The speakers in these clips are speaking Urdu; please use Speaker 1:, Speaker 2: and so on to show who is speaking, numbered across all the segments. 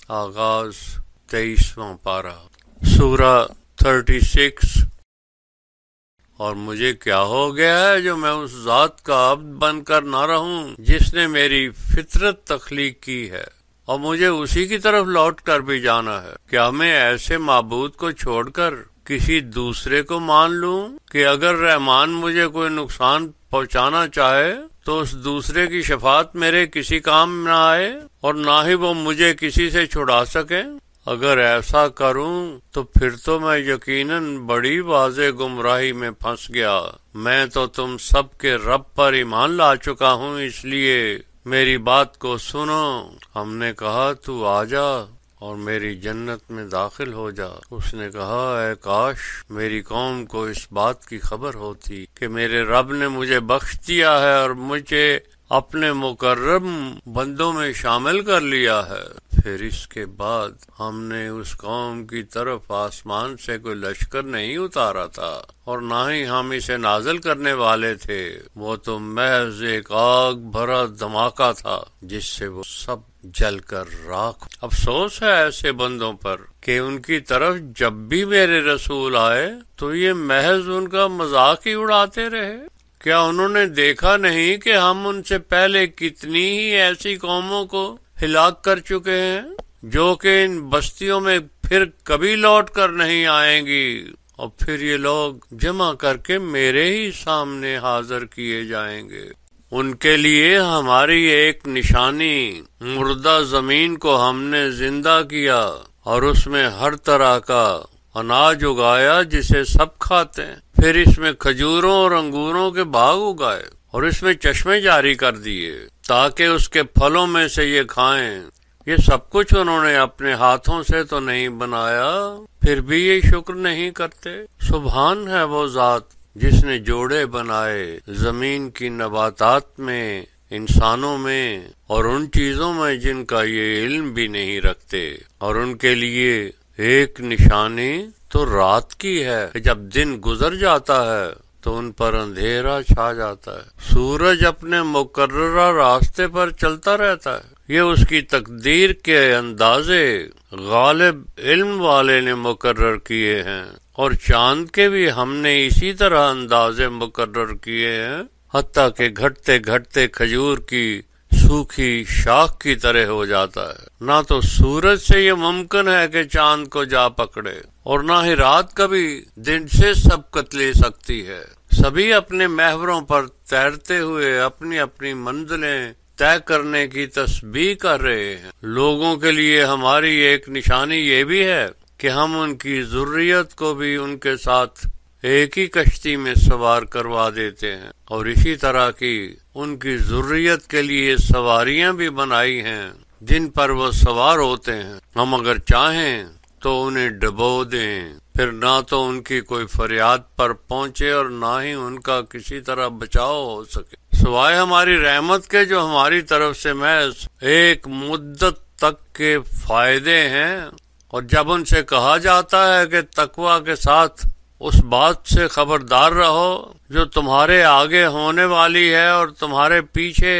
Speaker 1: آغاز 23واں پارہ، سورہ 36۔ اور مجھے کیا ہو گیا ہے جو میں اس ذات کا عبد بن کر نہ رہوں جس نے میری فطرت تخلیق کی ہے، اور مجھے اسی کی طرف لوٹ کر بھی جانا ہے۔ کیا میں ایسے معبود کو چھوڑ کر کسی دوسرے کو مان لوں کہ اگر رحمان مجھے کوئی نقصان پہنچانا چاہے تو اس دوسرے کی شفاعت میرے کسی کام نہ آئے، اور نہ ہی وہ مجھے کسی سے چھڑا سکے؟ اگر ایسا کروں تو پھر تو میں یقیناً بڑی واضح گمراہی میں پھنس گیا۔ میں تو تم سب کے رب پر ایمان لا چکا ہوں، اس لیے میری بات کو سنو۔ ہم نے کہا تو آ جا اور میری جنت میں داخل ہو جا۔ اس نے کہا اے کاش میری قوم کو اس بات کی خبر ہوتی کہ میرے رب نے مجھے بخش دیا ہے اور مجھے اپنے مکرم بندوں میں شامل کر لیا ہے۔ پھر اس کے بعد ہم نے اس قوم کی طرف آسمان سے کوئی لشکر نہیں اتارا تھا، اور نہ ہی ہم اسے نازل کرنے والے تھے۔ وہ تو محض ایک آگ بھرا دھماکہ تھا جس سے وہ سب جل کر راکھ۔ افسوس ہے ایسے بندوں پر کہ ان کی طرف جب بھی میرے رسول آئے تو یہ محض ان کا مذاق ہی اڑاتے رہے۔ کیا انہوں نے دیکھا نہیں کہ ہم ان سے پہلے کتنی ہی ایسی قوموں کو ہلاک کر چکے ہیں جو کہ ان بستیوں میں پھر کبھی لوٹ کر نہیں آئیں گی، اور پھر یہ لوگ جمع کر کے میرے ہی سامنے حاضر کیے جائیں گے۔ ان کے لیے ہماری ایک نشانی، مردہ زمین کو ہم نے زندہ کیا اور اس میں ہر طرح کا اناج اگایا جسے سب کھاتے ہیں۔ پھر اس میں کھجوروں اور انگوروں کے باغ اگائے اور اس میں چشمے جاری کر دیے تاکہ اس کے پھلوں میں سے یہ کھائیں۔ یہ سب کچھ انہوں نے اپنے ہاتھوں سے تو نہیں بنایا، پھر بھی یہ شکر نہیں کرتے۔ سبحان ہے وہ ذات جس نے جوڑے بنائے زمین کی نباتات میں، انسانوں میں اور ان چیزوں میں جن کا یہ علم بھی نہیں رکھتے، اور ان کے لیے ایک نشانی تو رات کی ہے کہ جب دن گزر جاتا ہے تو ان پر اندھیرا چھا جاتا ہے۔ سورج اپنے مقررہ راستے پر چلتا رہتا ہے، یہ اس کی تقدیر کے اندازے غالب علم والے نے مقرر کیے ہیں، اور چاند کے بھی ہم نے اسی طرح اندازے مقرر کیے ہیں، حتیٰ کہ گھٹتے گھٹتے کھجور کی سوکھی شاخ کی طرح ہو جاتا ہے۔ نہ تو سورج سے یہ ممکن ہے کہ چاند کو جا پکڑے، اور نہ ہی رات کبھی دن سے سبقت لے سکتی ہے۔ سبھی اپنے محوروں پر تیرتے ہوئے اپنی اپنی منزلیں طے کرنے کی تسبیح کر رہے ہیں۔ لوگوں کے لیے ہماری ایک نشانی یہ بھی ہے کہ ہم ان کی ذریت کو بھی ان کے ساتھ ایک ہی کشتی میں سوار کروا دیتے ہیں، اور اسی طرح کی ان کی ذریت کے لیے سواریاں بھی بنائی ہیں جن پر وہ سوار ہوتے ہیں۔ ہم اگر چاہیں تو انہیں ڈبو دیں، پھر نہ تو ان کی کوئی فریاد پر پہنچے اور نہ ہی ان کا کسی طرح بچاؤ ہو سکے، سوائے ہماری رحمت کے جو ہماری طرف سے محض ایک مدت تک کے فائدے ہیں۔ اور جب ان سے کہا جاتا ہے کہ تقوی کے ساتھ اس بات سے خبردار رہو جو تمہارے آگے ہونے والی ہے اور تمہارے پیچھے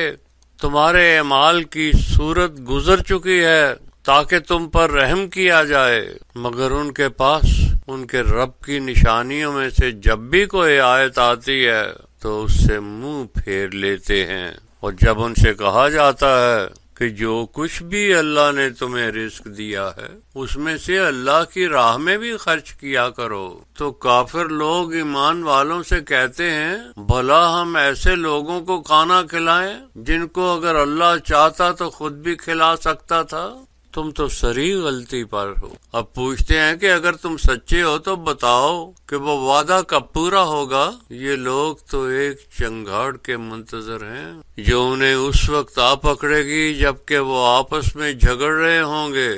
Speaker 1: تمہارے اعمال کی صورت گزر چکی ہے، تاکہ تم پر رحم کیا جائے، مگر ان کے پاس ان کے رب کی نشانیوں میں سے جب بھی کوئی آیت آتی ہے تو اس سے منہ پھیر لیتے ہیں۔ اور جب ان سے کہا جاتا ہے کہ جو کچھ بھی اللہ نے تمہیں رزق دیا ہے اس میں سے اللہ کی راہ میں بھی خرچ کیا کرو، تو کافر لوگ ایمان والوں سے کہتے ہیں بھلا ہم ایسے لوگوں کو کھانا کھلائیں جن کو اگر اللہ چاہتا تو خود بھی کھلا سکتا تھا؟ تم تو صریح غلطی پر ہو۔ اب پوچھتے ہیں کہ اگر تم سچے ہو تو بتاؤ کہ وہ وعدہ کب پورا ہوگا؟ یہ لوگ تو ایک چنگاڑ کے منتظر ہیں جو انہیں اس وقت آ پکڑے گی جبکہ وہ آپس میں جھگڑ رہے ہوں گے۔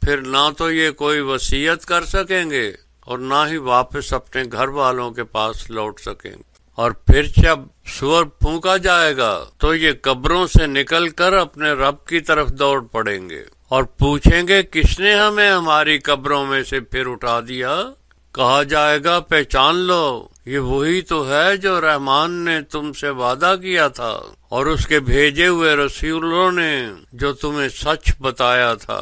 Speaker 1: پھر نہ تو یہ کوئی وصیت کر سکیں گے اور نہ ہی واپس اپنے گھر والوں کے پاس لوٹ سکیں گے۔ اور پھر جب سور پھونکا جائے گا تو یہ قبروں سے نکل کر اپنے رب کی طرف دوڑ پڑیں گے اور پوچھیں گے کس نے ہمیں ہماری قبروں میں سے پھر اٹھا دیا؟ کہا جائے گا پہچان لو، یہ وہی تو ہے جو رحمان نے تم سے وعدہ کیا تھا اور اس کے بھیجے ہوئے رسولوں نے جو تمہیں سچ بتایا تھا۔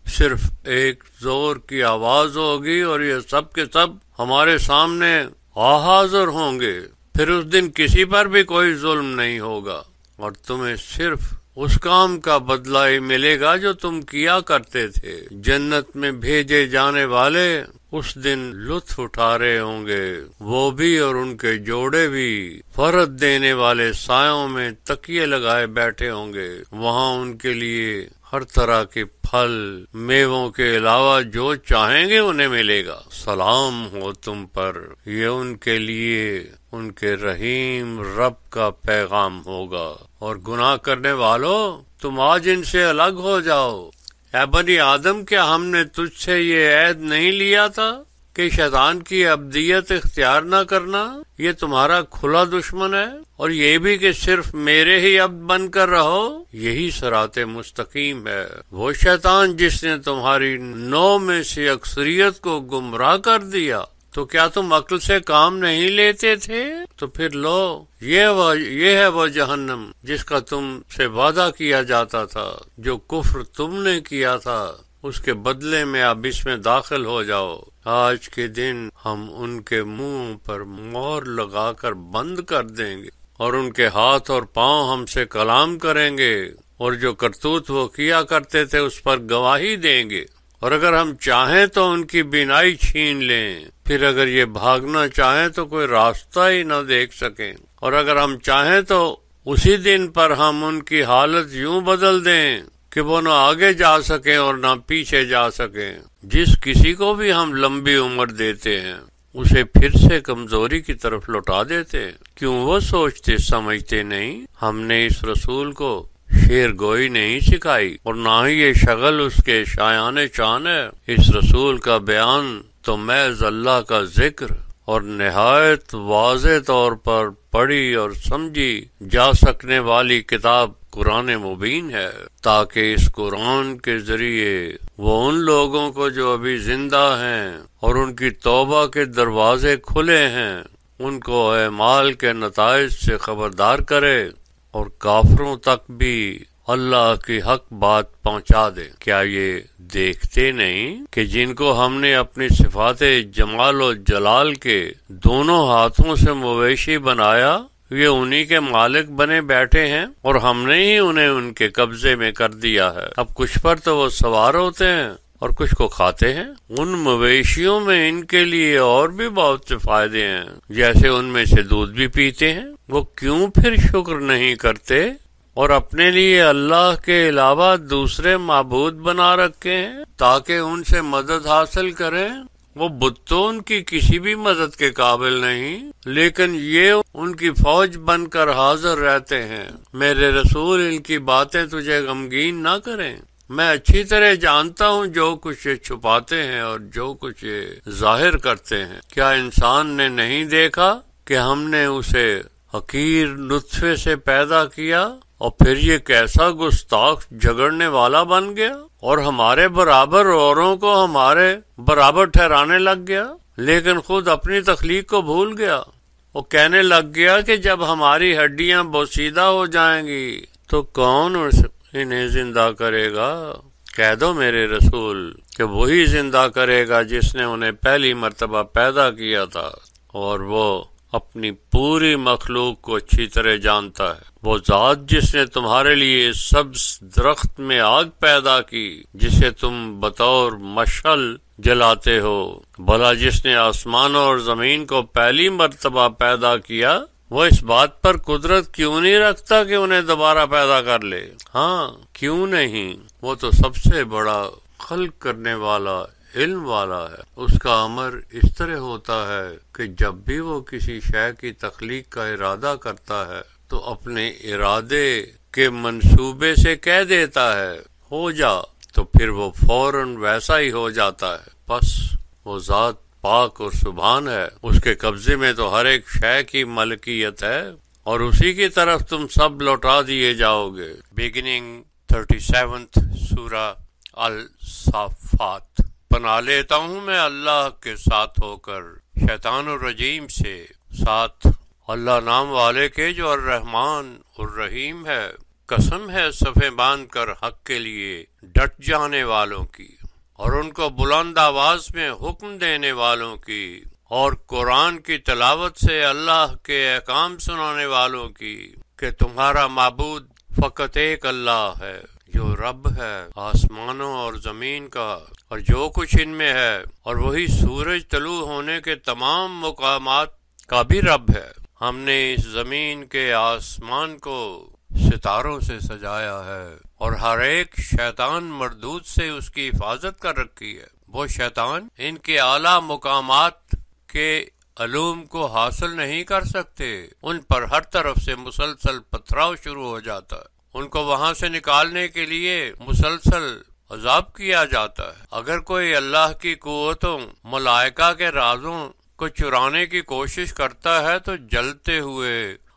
Speaker 1: صرف ایک زور کی آواز ہوگی اور یہ سب کے سب ہمارے سامنے حاضر ہوں گے. پھر اس دن کسی پر بھی کوئی ظلم نہیں ہوگا اور تمہیں صرف اس کام کا بدلہ ہی ملے گا جو تم کیا کرتے تھے. جنت میں بھیجے جانے والے اس دن لطف اٹھا رہے ہوں گے، وہ بھی اور ان کے جوڑے بھی. فرد دینے والے سایوں میں تکیے لگائے بیٹھے ہوں گے. وہاں ان کے لیے ہر طرح کے پھل میووں کے علاوہ جو چاہیں گے انہیں ملے گا. سلام ہو تم پر، یہ ان کے لیے ان کے رحیم رب کا پیغام ہوگا. اور گناہ کرنے والوں، تم آج ان سے الگ ہو جاؤ. اے بنی آدم، کیا ہم نے تجھ سے یہ عہد نہیں لیا تھا کہ شیطان کی عبدیت اختیار نہ کرنا؟ یہ تمہارا کھلا دشمن ہے، اور یہ بھی کہ صرف میرے ہی عبد بن کر رہو. یہی صراط مستقیم ہے. وہ شیطان جس نے تمہاری 9 میں سے اکثریت کو گمراہ کر دیا، تو کیا تم عقل سے کام نہیں لیتے تھے؟ تو پھر لو، یہ ہے وہ جہنم جس کا تم سے وعدہ کیا جاتا تھا. جو کفر تم نے کیا تھا اس کے بدلے میں اب اس میں داخل ہو جاؤ. آج کے دن ہم ان کے منہ پر مہر لگا کر بند کر دیں گے، اور ان کے ہاتھ اور پاؤں ہم سے کلام کریں گے، اور جو کرتوت وہ کیا کرتے تھے اس پر گواہی دیں گے. اور اگر ہم چاہیں تو ان کی بینائی چھین لیں، پھر اگر یہ بھاگنا چاہیں تو کوئی راستہ ہی نہ دیکھ سکیں. اور اگر ہم چاہیں تو اسی دن پر ہم ان کی حالت یوں بدل دیں کہ وہ نہ آگے جا سکیں اور نہ پیچھے جا سکیں. جس کسی کو بھی ہم لمبی عمر دیتے ہیں اسے پھر سے کمزوری کی طرف لوٹا دیتے ہیں. کیوں وہ سوچتے سمجھتے نہیں؟ ہم نے اس رسول کو شعر گوئی نہیں سکھائی، اور نہ ہی یہ شغل اس کے شایان شان ہے. اس رسول کا بیان تو محض اللہ کا ذکر اور نہایت واضح طور پر پڑھی اور سمجھی جا سکنے والی کتاب قرآن مبین ہے، تاکہ اس قرآن کے ذریعے وہ ان لوگوں کو جو ابھی زندہ ہیں اور ان کی توبہ کے دروازے کھلے ہیں، ان کو اعمال کے نتائج سے خبردار کرے، اور کافروں تک بھی اللہ کی حق بات پہنچا دے. کیا یہ دیکھتے نہیں کہ جن کو ہم نے اپنی صفات جمال و جلال کے دونوں ہاتھوں سے مویشی بنایا، یہ انہی کے مالک بنے بیٹھے ہیں، اور ہم نے ہی انہیں ان کے قبضے میں کر دیا ہے. اب کچھ پر تو وہ سوار ہوتے ہیں اور کچھ کو کھاتے ہیں. ان مویشیوں میں ان کے لیے اور بھی بہت سے فائدے ہیں، جیسے ان میں سے دودھ بھی پیتے ہیں. وہ کیوں پھر شکر نہیں کرتے اور اپنے لیے اللہ کے علاوہ دوسرے معبود بنا رکھے ہیں تاکہ ان سے مدد حاصل کریں؟ وہ بت تو ان کی کسی بھی مدد کے قابل نہیں، لیکن یہ ان کی فوج بن کر حاضر رہتے ہیں. میرے رسول، ان کی باتیں تجھے غمگین نہ کریں. میں اچھی طرح جانتا ہوں جو کچھ یہ چھپاتے ہیں اور جو کچھ یہ ظاہر کرتے ہیں. کیا انسان نے نہیں دیکھا کہ ہم نے اسے حقیر نطفے سے پیدا کیا، اور پھر یہ کیسا گستاخ جھگڑنے والا بن گیا، اور ہمارے برابر اوروں کو ہمارے برابر ٹھہرانے لگ گیا، لیکن خود اپنی تخلیق کو بھول گیا. وہ کہنے لگ گیا کہ جب ہماری ہڈیاں بوسیدہ ہو جائیں گی تو کون انہیں زندہ کرے گا؟ کہہ دو میرے رسول کہ وہی زندہ کرے گا جس نے انہیں پہلی مرتبہ پیدا کیا تھا، اور وہ اپنی پوری مخلوق کو اچھی طرح جانتا ہے. وہ ذات جس نے تمہارے لیے سبز درخت میں آگ پیدا کی جسے تم بطور مشعل جلاتے ہو، بھلا جس نے آسمانوں اور زمین کو پہلی مرتبہ پیدا کیا، وہ اس بات پر قدرت کیوں نہیں رکھتا کہ انہیں دوبارہ پیدا کر لے؟ ہاں، کیوں نہیں؟ وہ تو سب سے بڑا خلق کرنے والا، علم والا ہے. اس کا امر اس طرح ہوتا ہے کہ جب بھی وہ کسی شے کی تخلیق کا ارادہ کرتا ہے تو اپنے ارادے کے منصوبے سے کہہ دیتا ہے ہو جا، تو پھر وہ فوراً ویسا ہی ہو جاتا ہے. بس وہ ذات پاک اور سبحان ہے، اس کے قبضے میں تو ہر ایک شے کی ملکیت ہے، اور اسی کی طرف تم سب لوٹا دیے جاؤ گے. بگننگ 37 سورہ الصافات. پناہ لیتا ہوں میں اللہ کے ساتھ ہو کر شیطان الرجیم سے، ساتھ اللہ نام والے کے جو الرحمن الرحیم ہے. قسم ہے صفیں باندھ کر حق کے لیے ڈٹ جانے والوں کی، اور ان کو بلند آواز میں حکم دینے والوں کی، اور قرآن کی تلاوت سے اللہ کے احکام سنانے والوں کی، کہ تمہارا معبود فقط ایک اللہ ہے جو رب ہے آسمانوں اور زمین کا اور جو کچھ ان میں ہے، اور وہی سورج طلوع ہونے کے تمام مقامات کا بھی رب ہے۔ ہم نے اس زمین کے آسمان کو ستاروں سے سجایا ہے، اور ہر ایک شیطان مردود سے اس کی حفاظت کر رکھی ہے۔ وہ شیطان ان کے اعلیٰ مقامات کے علوم کو حاصل نہیں کر سکتے، ان پر ہر طرف سے مسلسل پتھراؤ شروع ہو جاتا ہے، ان کو وہاں سے نکالنے کے لیے مسلسل عذاب کیا جاتا ہے۔ اگر کوئی اللہ کی قوتوں ملائکہ کے رازوں کو چرانے کی کوشش کرتا ہے تو جلتے ہوئے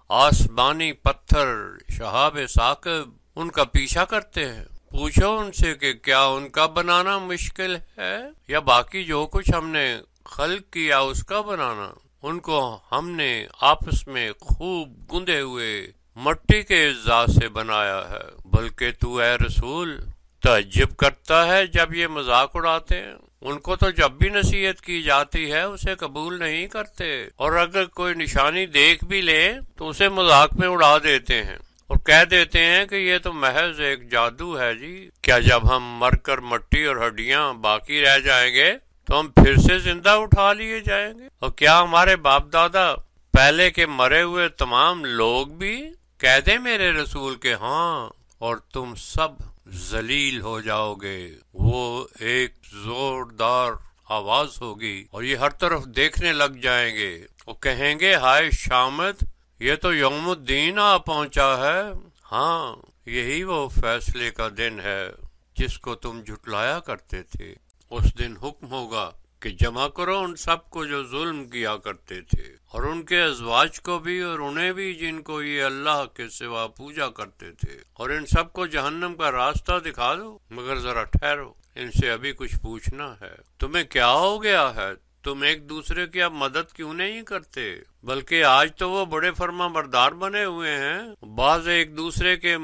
Speaker 1: آسمانی پتھر شہاب ثاقب ان کا پیچھا کرتے ہیں۔ پوچھو ان سے کہ کیا ان کا بنانا مشکل ہے یا باقی جو کچھ ہم نے خلق کیا اس کا بنانا؟ ان کو ہم نے آپس میں خوب گندے ہوئے مٹی کے اجزاء سے بنایا ہے، بلکہ تو اے رسول تعجب کرتا ہے جب یہ مذاق اڑاتے ہیں۔ ان کو تو جب بھی نصیحت کی جاتی ہے اسے قبول نہیں کرتے، اور اگر کوئی نشانی دیکھ بھی لے تو اسے مذاق میں اڑا دیتے ہیں اور کہہ دیتے ہیں کہ یہ تو محض ایک جادو ہے جی۔ کیا جب ہم مر کر مٹی اور ہڈیاں باقی رہ جائیں گے تو ہم پھر سے زندہ اٹھا لیے جائیں گے؟ اور کیا ہمارے باپ دادا پہلے کے مرے ہوئے تمام لوگ بھی؟ کہہ دیں میرے رسول کے ہاں، اور تم سب ذلیل ہو جاؤ گے۔ وہ ایک زوردار آواز ہوگی اور یہ ہر طرف دیکھنے لگ جائیں گے، وہ کہیں گے ہائے شامت، یہ تو یوم الدین آ پہنچا ہے۔ ہاں، یہی وہ فیصلے کا دن ہے جس کو تم جھٹلایا کرتے تھے۔ اس دن حکم ہوگا کہ جمع کرو ان سب کو جو ظلم کیا کرتے تھے، اور ان کے ازواج کو بھی اور انہیں بھی جن کو یہ اللہ کے سوا پوجا کرتے تھے، اور ان سب کو جہنم کا راستہ دکھا دو۔ مگر ذرا ٹھہرو، ان سے ابھی کچھ پوچھنا ہے۔ تمہیں کیا ہو گیا ہے؟ تم ایک دوسرے کی اب مدد کیوں نہیں کرتے؟ بلکہ آج تو وہ بڑے فرما بردار بنے ہوئے ہیں۔ بعض ایک دوسرے کے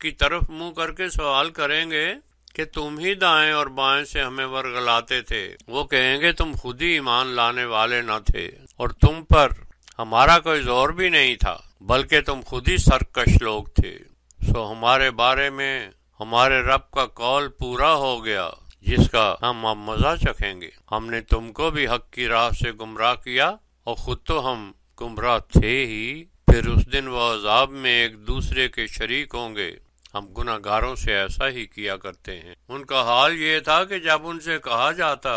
Speaker 1: کی طرف منہ کر کے سوال کریں گے کہ تم ہی دائیں اور بائیں سے ہمیں ورگلاتے تھے۔ وہ کہیں گے تم خود ہی ایمان لانے والے نہ تھے، اور تم پر ہمارا کوئی زور بھی نہیں تھا، بلکہ تم خود ہی سرکش لوگ تھے۔ سو ہمارے بارے میں ہمارے رب کا قول پورا ہو گیا جس کا ہم اب مزہ چکھیں گے۔ ہم نے تم کو بھی حق کی راہ سے گمراہ کیا، اور خود تو ہم گمراہ تھے ہی۔ پھر اس دن وہ عذاب میں ایک دوسرے کے شریک ہوں گے۔ ہم گناہ گاروں سے ایسا ہی کیا کرتے ہیں۔ ان کا حال یہ تھا کہ جب ان سے کہا جاتا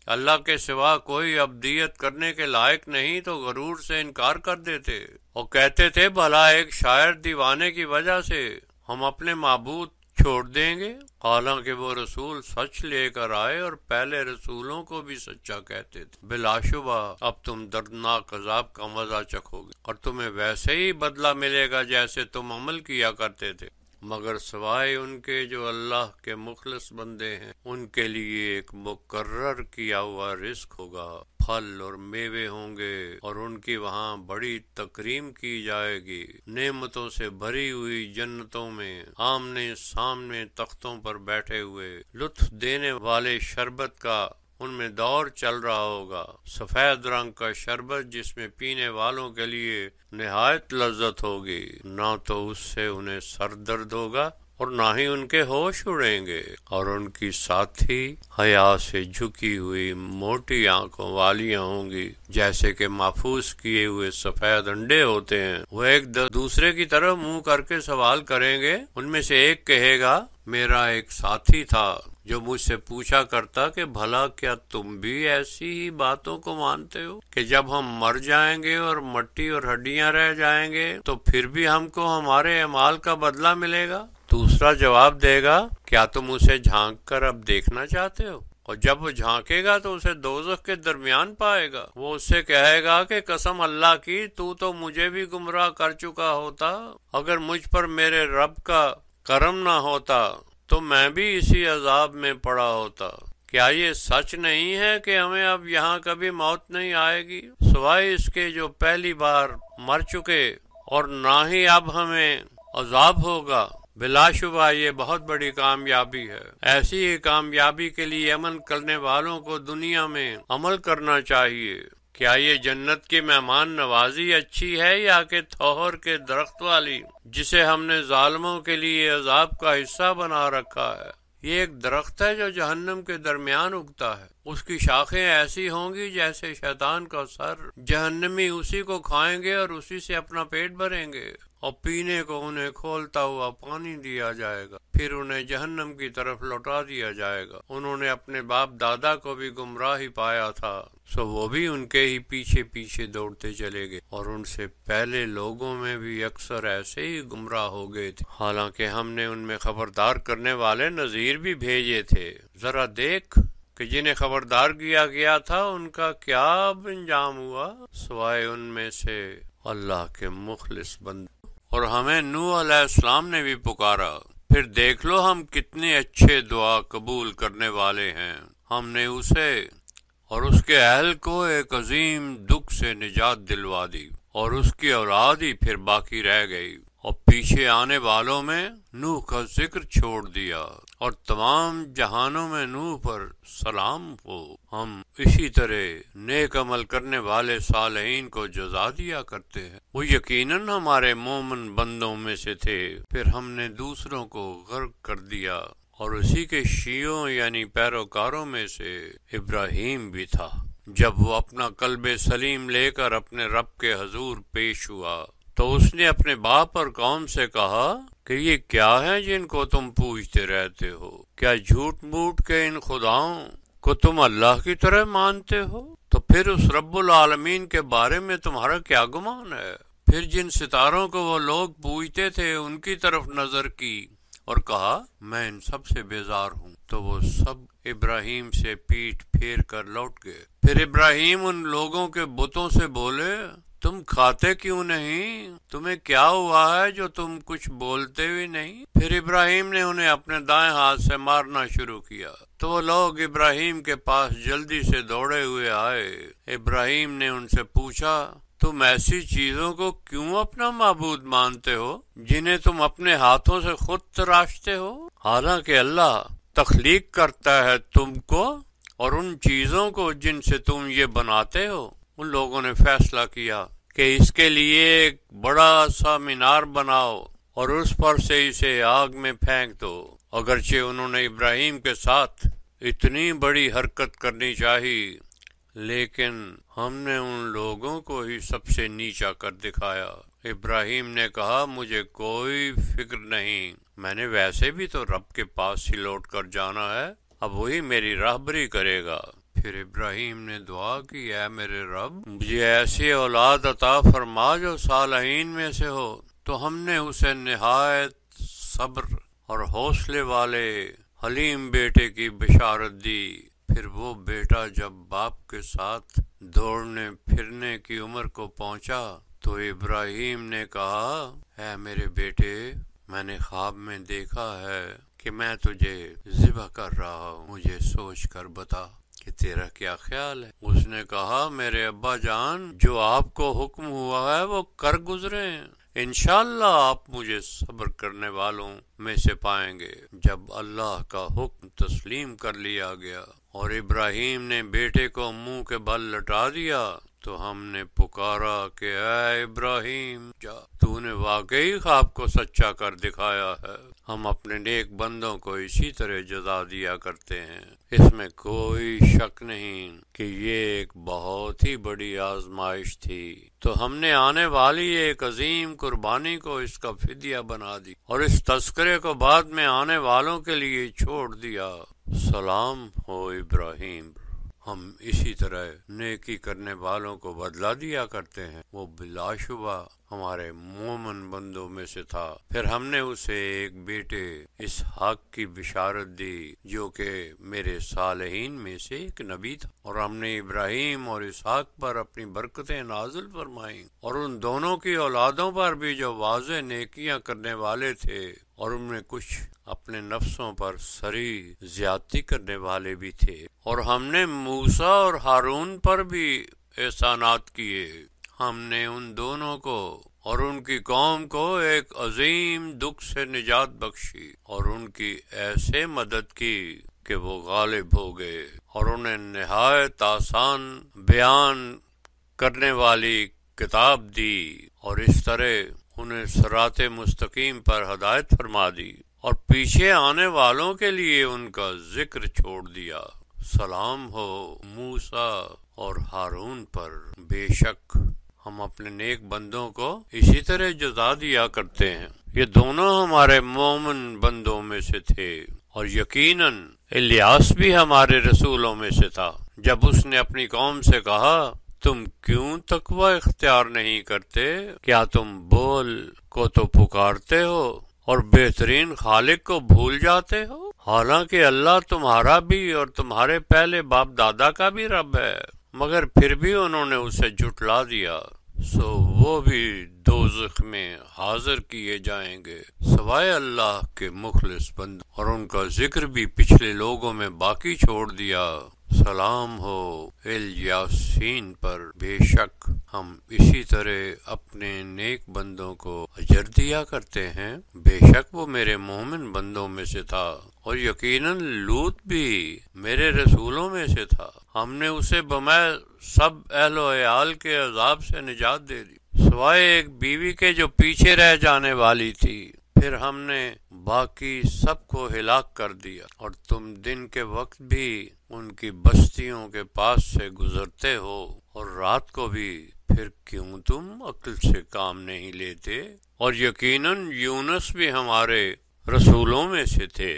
Speaker 1: اللہ کے سوا کوئی عبودیت کرنے کے لائق نہیں تو غرور سے انکار کر دیتے، اور کہتے تھے بھلا ایک شاعر دیوانے کی وجہ سے ہم اپنے معبود چھوڑ دیں گے؟ حالانکہ وہ رسول سچ لے کر آئے اور پہلے رسولوں کو بھی سچا کہتے تھے۔ بلا شبہ اب تم دردناک عذاب کا مزہ چکھو گے، اور تمہیں ویسے ہی بدلہ ملے گا جیسے تم عمل کیا کرتے تھے، مگر سوائے ان کے جو اللہ کے مخلص بندے ہیں ان کے لیے ایک مقرر کیا ہوا رزق ہوگا، پھل اور میوے ہوں گے، اور ان کی وہاں بڑی تکریم کی جائے گی۔ نعمتوں سے بھری ہوئی جنتوں میں آمنے سامنے تختوں پر بیٹھے ہوئے، لطف دینے والے شربت کا ان میں دور چل رہا ہوگا، سفید رنگ کا شربت جس میں پینے والوں کے لیے نہایت لذت ہوگی، نہ تو اس سے انہیں سر درد ہوگا اور نہ ہی ان کے ہوش اڑیں گے، اور ان کی ساتھی حیا سے جھکی ہوئی موٹی آنکھوں والیاں ہوں گی، جیسے کہ محفوظ کیے ہوئے سفید انڈے ہوتے ہیں۔ وہ ایک دوسرے کی طرف منہ کر کے سوال کریں گے۔ ان میں سے ایک کہے گا میرا ایک ساتھی تھا جو مجھ سے پوچھا کرتا کہ بھلا کیا تم بھی ایسی ہی باتوں کو مانتے ہو کہ جب ہم مر جائیں گے اور مٹی اور ہڈیاں رہ جائیں گے تو پھر بھی ہم کو ہمارے اعمال کا بدلہ ملے گا؟ دوسرا جواب دے گا کیا تم اسے جھانک کر اب دیکھنا چاہتے ہو؟ اور جب وہ جھانکے گا تو اسے دوزخ کے درمیان پائے گا۔ وہ اس سے کہے گا کہ قسم اللہ کی تو مجھے بھی گمراہ کر چکا ہوتا، اگر مجھ پر میرے رب کا کرم نہ ہوتا تو میں بھی اسی عذاب میں پڑا ہوتا۔ کیا یہ سچ نہیں ہے کہ ہمیں اب یہاں کبھی موت نہیں آئے گی سوائے اس کے جو پہلی بار مر چکے، اور نہ ہی اب ہمیں عذاب ہوگا بلا شبہ یہ بہت بڑی کامیابی ہے۔ ایسی ہی کامیابی کے لیے عمل کرنے والوں کو دنیا میں عمل کرنا چاہیے۔ کیا یہ جنت کی مہمان نوازی اچھی ہے یا کہ تھوہر کے درخت والی، جسے ہم نے ظالموں کے لیے عذاب کا حصہ بنا رکھا ہے؟ یہ ایک درخت ہے جو جہنم کے درمیان اگتا ہے، اس کی شاخیں ایسی ہوں گی جیسے شیطان کا سر۔ جہنمی اسی کو کھائیں گے اور اسی سے اپنا پیٹ بھریں گے، اور پینے کو انہیں کھولتا ہوا پانی دیا جائے گا، پھر انہیں جہنم کی طرف لوٹا دیا جائے گا۔ انہوں نے اپنے باپ دادا کو بھی گمراہی پایا تھا، سو وہ بھی ان کے ہی پیچھے پیچھے دوڑتے چلے گئے، اور ان سے پہلے لوگوں میں بھی اکثر ایسے ہی گمراہ ہو گئے تھے، حالانکہ ہم نے ان میں خبردار کرنے والے نذیر بھی بھیجے تھے۔ ذرا دیکھ کہ جنہیں خبردار کیا گیا تھا ان کا کیا انجام ہوا، سوائے ان میں سے اللہ کے مخلص بندے۔ اور ہمیں نوح علیہ السلام نے بھی پکارا، پھر دیکھ لو ہم کتنے اچھے دعا قبول کرنے والے ہیں۔ ہم نے اسے اور اس کے اہل کو ایک عظیم دکھ سے نجات دلوا دی، اور اس کی اولاد ہی پھر باقی رہ گئی، اور پیچھے آنے والوں میں نوح کا ذکر چھوڑ دیا، اور تمام جہانوں میں نوح پر سلام ہو۔ ہم اسی طرح نیک عمل کرنے والے صالحین کو جزا دیا کرتے ہیں۔ وہ یقیناً ہمارے مومن بندوں میں سے تھے، پھر ہم نے دوسروں کو غرق کر دیا، اور اسی کے شیعوں یعنی پیروکاروں میں سے ابراہیم بھی تھا، جب وہ اپنا قلب سلیم لے کر اپنے رب کے حضور پیش ہوا تو اس نے اپنے باپ اور قوم سے کہا کہ یہ کیا ہے جن کو تم پوجتے رہتے ہو؟ کیا جھوٹ موٹ کے ان خداؤں کو تم اللہ کی طرح مانتے ہو؟ تو پھر اس رب العالمین کے بارے میں تمہارا کیا گمان ہے؟ پھر جن ستاروں کو وہ لوگ پوجتے تھے ان کی طرف نظر کی اور کہا میں ان سب سے بیزار ہوں، تو وہ سب ابراہیم سے پیٹھ پھیر کر لوٹ گئے۔ پھر ابراہیم ان لوگوں کے بتوں سے بولے تم کھاتے کیوں نہیں؟ تمہیں کیا ہوا ہے جو تم کچھ بولتے بھی نہیں؟ پھر ابراہیم نے انہیں اپنے دائیں ہاتھ سے مارنا شروع کیا، تو وہ لوگ ابراہیم کے پاس جلدی سے دوڑے ہوئے آئے۔ ابراہیم نے ان سے پوچھا تم ایسی چیزوں کو کیوں اپنا معبود مانتے ہو جنہیں تم اپنے ہاتھوں سے خود تراشتے ہو؟ حالانکہ اللہ تخلیق کرتا ہے تم کو اور ان چیزوں کو جن سے تم یہ بناتے ہو۔ ان لوگوں نے فیصلہ کیا کہ اس کے لیے ایک بڑا سا مینار بناؤ اور اس پر سے اسے آگ میں پھینک دو۔ اگرچہ انہوں نے ابراہیم کے ساتھ اتنی بڑی حرکت کرنی چاہی، لیکن ہم نے ان لوگوں کو ہی سب سے نیچا کر دکھایا۔ ابراہیم نے کہا مجھے کوئی فکر نہیں، میں نے ویسے بھی تو رب کے پاس ہی لوٹ کر جانا ہے، اب وہی میری راہبری کرے گا۔ پھر ابراہیم نے دعا کی اے میرے رب مجھے ایسی اولاد عطا فرما جو صالحین میں سے ہو، تو ہم نے اسے نہایت صبر اور حوصلے والے حلیم بیٹے کی بشارت دی۔ پھر وہ بیٹا جب باپ کے ساتھ دوڑنے پھرنے کی عمر کو پہنچا تو ابراہیم نے کہا اے میرے بیٹے میں نے خواب میں دیکھا ہے کہ میں تجھے ذبح کر رہا ہوں، مجھے سوچ کر بتا کہ تیرا کیا خیال ہے؟ اس نے کہا میرے ابا جان جو آپ کو حکم ہوا ہے وہ کر گزرے ہیں، انشاءاللہ آپ مجھے صبر کرنے والوں میں سے پائیں گے۔ جب اللہ کا حکم تسلیم کر لیا گیا اور ابراہیم نے بیٹے کو منہ کے بل لٹا دیا تو ہم نے پکارا کہ اے ابراہیم جا، تو نے واقعی خواب کو سچا کر دکھایا ہے، ہم اپنے نیک بندوں کو اسی طرح جزا دیا کرتے ہیں۔ اس میں کوئی شک نہیں کہ یہ ایک بہت ہی بڑی آزمائش تھی، تو ہم نے آنے والی ایک عظیم قربانی کو اس کا فدیہ بنا دی اور اس تذکرے کو بعد میں آنے والوں کے لیے چھوڑ دیا۔ سلام ہو ابراہیم۔ ہم اسی طرح نیکی کرنے والوں کو بدلہ دیا کرتے ہیں، وہ بلا شبہ ہمارے مومن بندوں میں سے تھا۔ پھر ہم نے اسے ایک بیٹے اسحاق کی بشارت دی جو کہ میرے صالحین میں سے ایک نبی تھا، اور ہم نے ابراہیم اور اسحاق پر اپنی برکتیں نازل فرمائیں اور ان دونوں کی اولادوں پر بھی جو واضح نیکیاں کرنے والے تھے، اور ان میں کچھ اپنے نفسوں پر سری زیادتی کرنے والے بھی تھے، اور ہم نے موسیٰ اور ہارون پر بھی احسانات کیے۔ ہم نے ان دونوں کو اور ان کی قوم کو ایک عظیم دکھ سے نجات بخشی اور ان کی ایسے مدد کی کہ وہ غالب ہو گئے اور انہیں نہایت آسان بیان کرنے والی کتاب دی اور اس طرح انہیں صراط مستقیم پر ہدایت فرما دی اور پیچھے آنے والوں کے لیے ان کا ذکر چھوڑ دیا۔ سلام ہو موسیٰ اور ہارون پر، بے شک ہم اپنے نیک بندوں کو اسی طرح جزا دیا کرتے ہیں۔ یہ دونوں ہمارے مومن بندوں میں سے تھے اور یقیناً الیاس بھی ہمارے رسولوں میں سے تھا۔ جب اس نے اپنی قوم سے کہا تم کیوں تقوی اختیار نہیں کرتے؟ کیا تم بول کو تو پکارتے ہو اور بہترین خالق کو بھول جاتے ہو؟ حالانکہ اللہ تمہارا بھی اور تمہارے پہلے باپ دادا کا بھی رب ہے، مگر پھر بھی انہوں نے اسے جھٹلا دیا، سو وہ بھی دوزخ میں حاضر کیے جائیں گے سوائے اللہ کے مخلص بند، اور ان کا ذکر بھی پچھلے لوگوں میں باقی چھوڑ دیا۔ سلام ہو الیاسین پر، بے شک ہم اسی طرح اپنے نیک بندوں کو اجر دیا کرتے ہیں، بے شک وہ میرے مومن بندوں میں سے تھا، اور یقیناً لوط بھی میرے رسولوں میں سے تھا، ہم نے اسے بمائے سب اہل و عیال کے عذاب سے نجات دے دی سوائے ایک بیوی کے جو پیچھے رہ جانے والی تھی، پھر ہم نے باقی سب کو ہلاک کر دیا، اور تم دن کے وقت بھی ان کی بستیوں کے پاس سے گزرتے ہو اور رات کو بھی، پھر کیوں تم عقل سے کام نہیں لیتے؟ اور یقیناً یونس بھی ہمارے رسولوں میں سے تھے،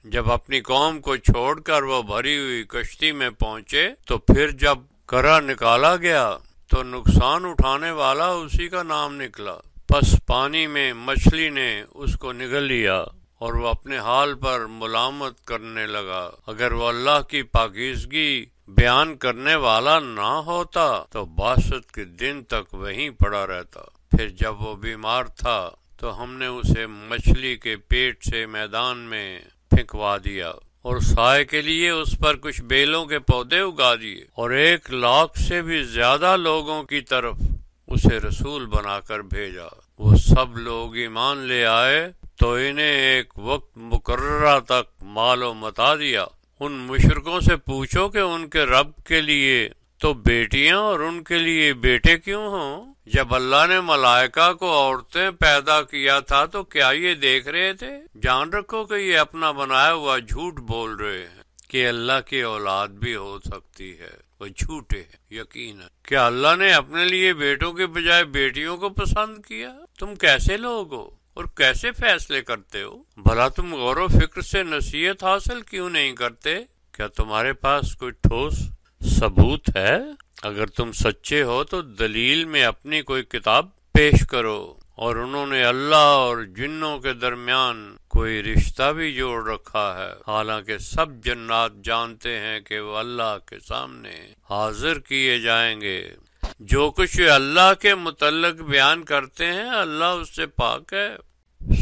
Speaker 1: جب اپنی قوم کو چھوڑ کر وہ بھری ہوئی کشتی میں پہنچے تو پھر جب کرا نکالا گیا تو نقصان اٹھانے والا اسی کا نام نکلا، پس پانی میں مچھلی نے اس کو نگل لیا اور وہ اپنے حال پر ملامت کرنے لگا، اگر وہ اللہ کی پاکیزگی بیان کرنے والا نہ ہوتا تو 62 کے دن تک وہیں پڑا رہتا۔ پھر جب وہ بیمار تھا تو ہم نے اسے مچھلی کے پیٹ سے میدان میں پھینکوا دیا اور سائے کے لیے اس پر کچھ بیلوں کے پودے اگا دیے، اور 1,00,000 سے بھی زیادہ لوگوں کی طرف اسے رسول بنا کر بھیجا۔ وہ سب لوگ ایمان لے آئے تو انہیں ایک وقت مقررہ تک مال و متاع دیا۔ ان مشرکوں سے پوچھو کہ ان کے رب کے لیے تو بیٹیاں اور ان کے لیے بیٹے کیوں ہوں؟ جب اللہ نے ملائکہ کو عورتیں پیدا کیا تھا تو کیا یہ دیکھ رہے تھے؟ جان رکھو کہ یہ اپنا بنایا ہوا جھوٹ بول رہے ہیں کہ اللہ کی اولاد بھی ہو سکتی ہے، وہ جھوٹے ہیں یقیناً۔ کیا اللہ نے اپنے لیے بیٹوں کے بجائے بیٹیوں کو پسند کیا؟ تم کیسے لوگ ہو اور کیسے فیصلے کرتے ہو؟ بھلا تم غور و فکر سے نصیحت حاصل کیوں نہیں کرتے؟ کیا تمہارے پاس کوئی ٹھوس ثبوت ہے؟ اگر تم سچے ہو تو دلیل میں اپنی کوئی کتاب پیش کرو۔ اور انہوں نے اللہ اور جنوں کے درمیان کوئی رشتہ بھی جوڑ رکھا ہے، حالانکہ سب جنات جانتے ہیں کہ وہ اللہ کے سامنے حاضر کیے جائیں گے۔ جو کچھ اللہ کے متعلق بیان کرتے ہیں اللہ اس سے پاک ہے،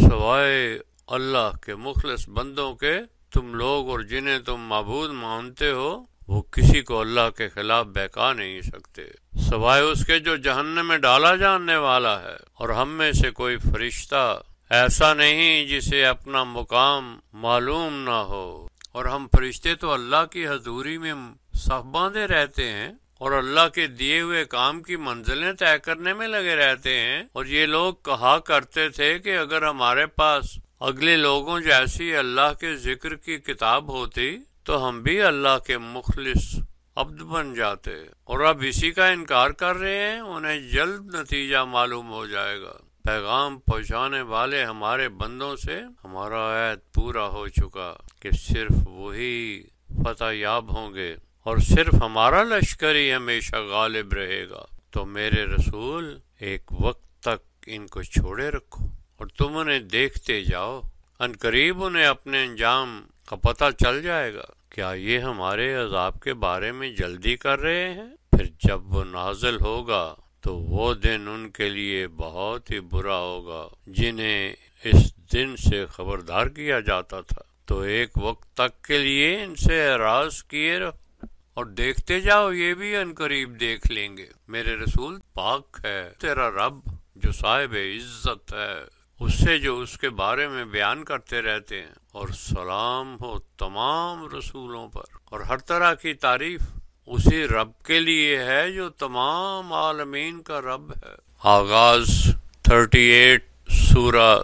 Speaker 1: سوائے اللہ کے مخلص بندوں کے تم لوگ اور جنہیں تم معبود مانتے ہو وہ کسی کو اللہ کے خلاف بہکا نہیں سکتے، سوائے اس کے جو جہنم میں ڈالا جانے والا ہے۔ اور ہم میں سے کوئی فرشتہ ایسا نہیں جسے اپنا مقام معلوم نہ ہو، اور ہم فرشتے تو اللہ کی حضوری میں صف باندھے رہتے ہیں اور اللہ کے دیے ہوئے کام کی منزلیں طے کرنے میں لگے رہتے ہیں۔ اور یہ لوگ کہا کرتے تھے کہ اگر ہمارے پاس اگلے لوگوں جیسی اللہ کے ذکر کی کتاب ہوتی تو ہم بھی اللہ کے مخلص عبد بن جاتے، اور اب اسی کا انکار کر رہے ہیں، انہیں جلد نتیجہ معلوم ہو جائے گا۔ پیغام پہنچانے والے ہمارے بندوں سے ہمارا عہد پورا ہو چکا کہ صرف وہی فتح یاب ہوں گے اور صرف ہمارا لشکر ہی ہمیشہ غالب رہے گا۔ تو میرے رسول ایک وقت تک ان کو چھوڑے رکھو اور تم انہیں دیکھتے جاؤ، ان قریب انہیں اپنے انجام کا پتہ چل جائے گا۔ کیا یہ ہمارے عذاب کے بارے میں جلدی کر رہے ہیں؟ پھر جب وہ نازل ہوگا تو وہ دن ان کے لیے بہت ہی برا ہوگا جنہیں اس دن سے خبردار کیا جاتا تھا۔ تو ایک وقت تک کے لیے ان سے اعراض کیے رہو اور دیکھتے جاؤ، یہ بھی ان قریب دیکھ لیں گے۔ میرے رسول پاک ہے تیرا رب جو صاحب عزت ہے، اس سے جو اس کے بارے میں بیان کرتے رہتے ہیں، اور سلام ہو تمام رسولوں پر، اور ہر طرح کی تعریف اسی رب کے لیے ہے جو تمام عالمین کا رب ہے۔ آغاز 38 سورہ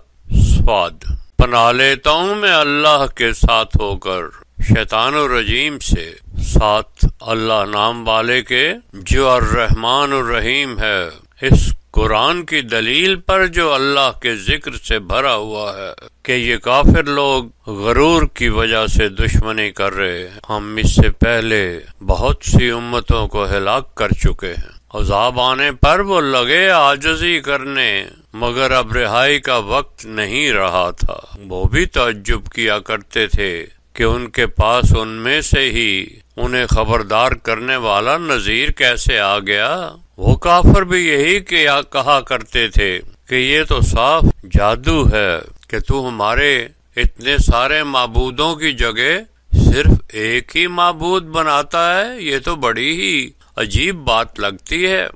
Speaker 1: صاد۔ پناہ لیتا ہوں میں اللہ کے ساتھ ہو کر شیطان الرجیم سے، ساتھ اللہ نام والے کے جو الرحمن الرحیم ہے، اس قرآن کی دلیل پر جو اللہ کے ذکر سے بھرا ہوا ہے کہ یہ کافر لوگ غرور کی وجہ سے دشمنی کر رہے ہیں۔ ہم اس سے پہلے بہت سی امتوں کو ہلاک کر چکے ہیں، عذاب آنے پر وہ لگے عاجزی کرنے، مگر اب رہائی کا وقت نہیں رہا تھا۔ وہ بھی تعجب کیا کرتے تھے کہ ان کے پاس ان میں سے ہی انہیں خبردار کرنے والا نذیر کیسے آ گیا۔ وہ کافر بھی یہی کہا کرتے تھے کہ یہ تو صاف جادو ہے کہ تو ہمارے اتنے سارے معبودوں کی جگہ صرف ایک ہی معبود بناتا ہے، یہ تو بڑی ہی عجیب بات لگتی ہے۔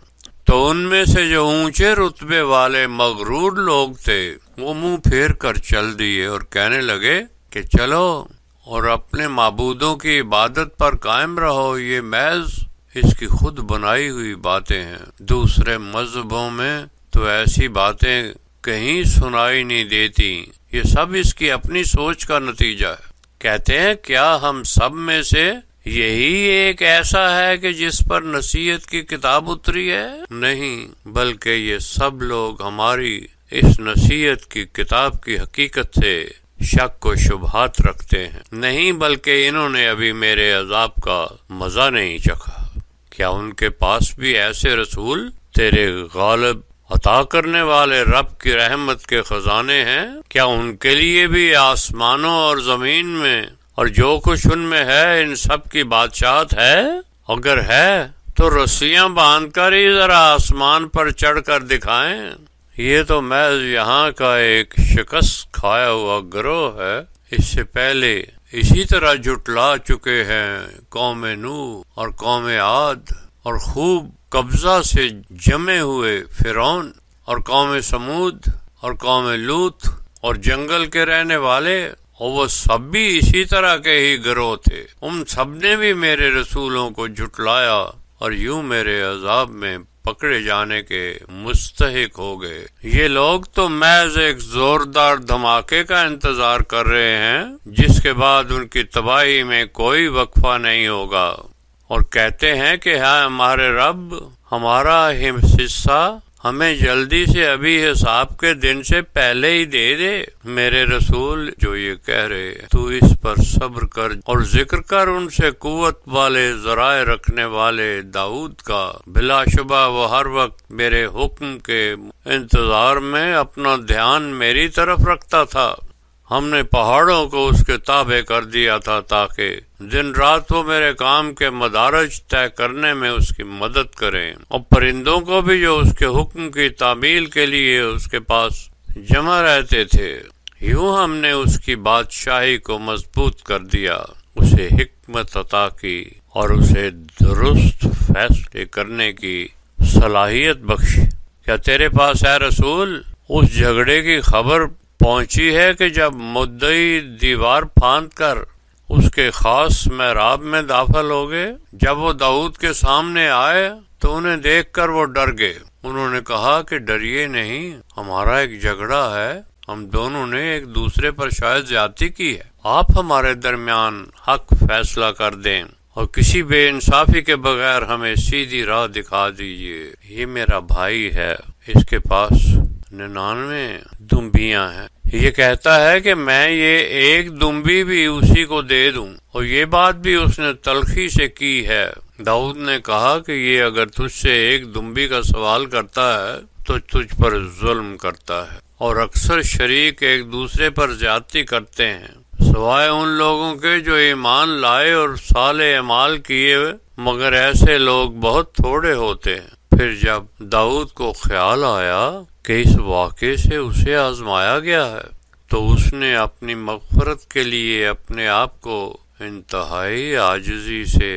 Speaker 1: تو ان میں سے جو اونچے رتبے والے مغرور لوگ تھے وہ منہ پھیر کر چل دیے اور کہنے لگے کہ چلو اور اپنے معبودوں کی عبادت پر قائم رہو، یہ محض اس کی خود بنائی ہوئی باتیں ہیں۔ دوسرے مذہبوں میں تو ایسی باتیں کہیں سنائی نہیں دیتی، یہ سب اس کی اپنی سوچ کا نتیجہ ہے۔ کہتے ہیں کیا ہم سب میں سے یہی ایک ایسا ہے کہ جس پر نصیحت کی کتاب اتری ہے؟ نہیں، بلکہ یہ سب لوگ ہماری اس نصیحت کی کتاب کی حقیقت سے شک و شبہات رکھتے ہیں۔ نہیں، بلکہ انہوں نے ابھی میرے عذاب کا مزہ نہیں چکھا۔ کیا ان کے پاس بھی ایسے رسول تیرے غالب عطا کرنے والے رب کی رحمت کے خزانے ہیں؟ کیا ان کے لیے بھی آسمانوں اور زمین میں اور جو کچھ ان میں ہے ان سب کی بادشاہت ہے؟ اگر ہے تو رسیاں باندھ کر ہی ذرا آسمان پر چڑھ کر دکھائیں۔ یہ تو محض یہاں کا ایک شکست کھایا ہوا گروہ ہے۔ اس سے پہلے اسی طرح جھٹلا چکے ہیں قوم نوح اور قوم عاد اور خوب قبضہ سے جمے ہوئے فرعون اور قوم سمود اور قوم لوط اور جنگل کے رہنے والے، اور وہ سب بھی اسی طرح کے ہی گروہ تھے۔ ان سب نے بھی میرے رسولوں کو جھٹلایا اور یوں میرے عذاب میں پکڑے جانے کے مستحق ہو گئے۔ یہ لوگ تو محض ایک زوردار دھماکے کا انتظار کر رہے ہیں جس کے بعد ان کی تباہی میں کوئی وقفہ نہیں ہوگا، اور کہتے ہیں کہ ہاں ہمارے رب، ہمارا حصہ ہمیں جلدی سے ابھی حساب کے دن سے پہلے ہی دے دے۔ میرے رسول جو یہ کہہ رہے تو اس پر صبر کر اور ذکر کر ان سے قوت والے ذرائع رکھنے والے داؤد کا۔ بلا شبہ وہ ہر وقت میرے حکم کے انتظار میں اپنا دھیان میری طرف رکھتا تھا۔ ہم نے پہاڑوں کو اس کے تابع کر دیا تھا تاکہ دن رات وہ میرے کام کے مدارج طے کرنے میں اس کی مدد کریں، اور پرندوں کو بھی جو اس کے حکم کی تعمیل کے لیے اس کے پاس جمع رہتے تھے۔ یوں ہم نے اس کی بادشاہی کو مضبوط کر دیا، اسے حکمت عطا کی اور اسے درست فیصلے کرنے کی صلاحیت بخشی۔ کیا تیرے پاس اے رسول اس جھگڑے کی خبر پہنچی ہے کہ جب مدعی دیوار پھاند کر اس کے خاص محراب میں داخل ہو گئے، جب وہ داؤد کے سامنے آئے تو انہیں دیکھ کر وہ ڈر گئے۔ انہوں نے کہا کہ ڈریے نہیں، ہمارا ایک جھگڑا ہے، ہم دونوں نے ایک دوسرے پر شاید زیادتی کی ہے، آپ ہمارے درمیان حق فیصلہ کر دیں اور کسی بے انصافی کے بغیر ہمیں سیدھی راہ دکھا دیجیے۔ یہ میرا بھائی ہے، اس کے پاس 99 دمبیاں ہیں، یہ کہتا ہے کہ میں یہ ایک دمبی بھی اسی کو دے دوں، اور یہ بات بھی اس نے تلخی سے کی ہے۔ داؤد نے کہا کہ یہ اگر تجھ سے ایک دمبی کا سوال کرتا ہے تو تجھ پر ظلم کرتا ہے، اور اکثر شریک ایک دوسرے پر زیادتی کرتے ہیں، سوائے ان لوگوں کے جو ایمان لائے اور صالح اعمال کیے، مگر ایسے لوگ بہت تھوڑے ہوتے ہیں۔ پھر جب داؤد کو خیال آیا کہ اس واقعے سے اسے آزمایا گیا ہے تو اس نے اپنی مغفرت کے لیے اپنے آپ کو انتہائی عاجزی سے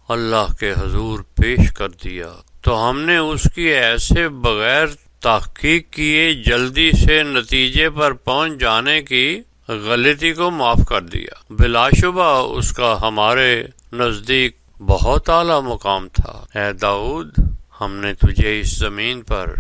Speaker 1: اللہ کے حضور پیش کر دیا، تو ہم نے اس کی ایسے بغیر تحقیق کیے جلدی سے نتیجے پر پہنچ جانے کی غلطی کو معاف کر دیا۔ بلا شبہ اس کا ہمارے نزدیک بہت اعلیٰ مقام تھا۔ اے داؤد، ہم نے تجھے اس زمین پر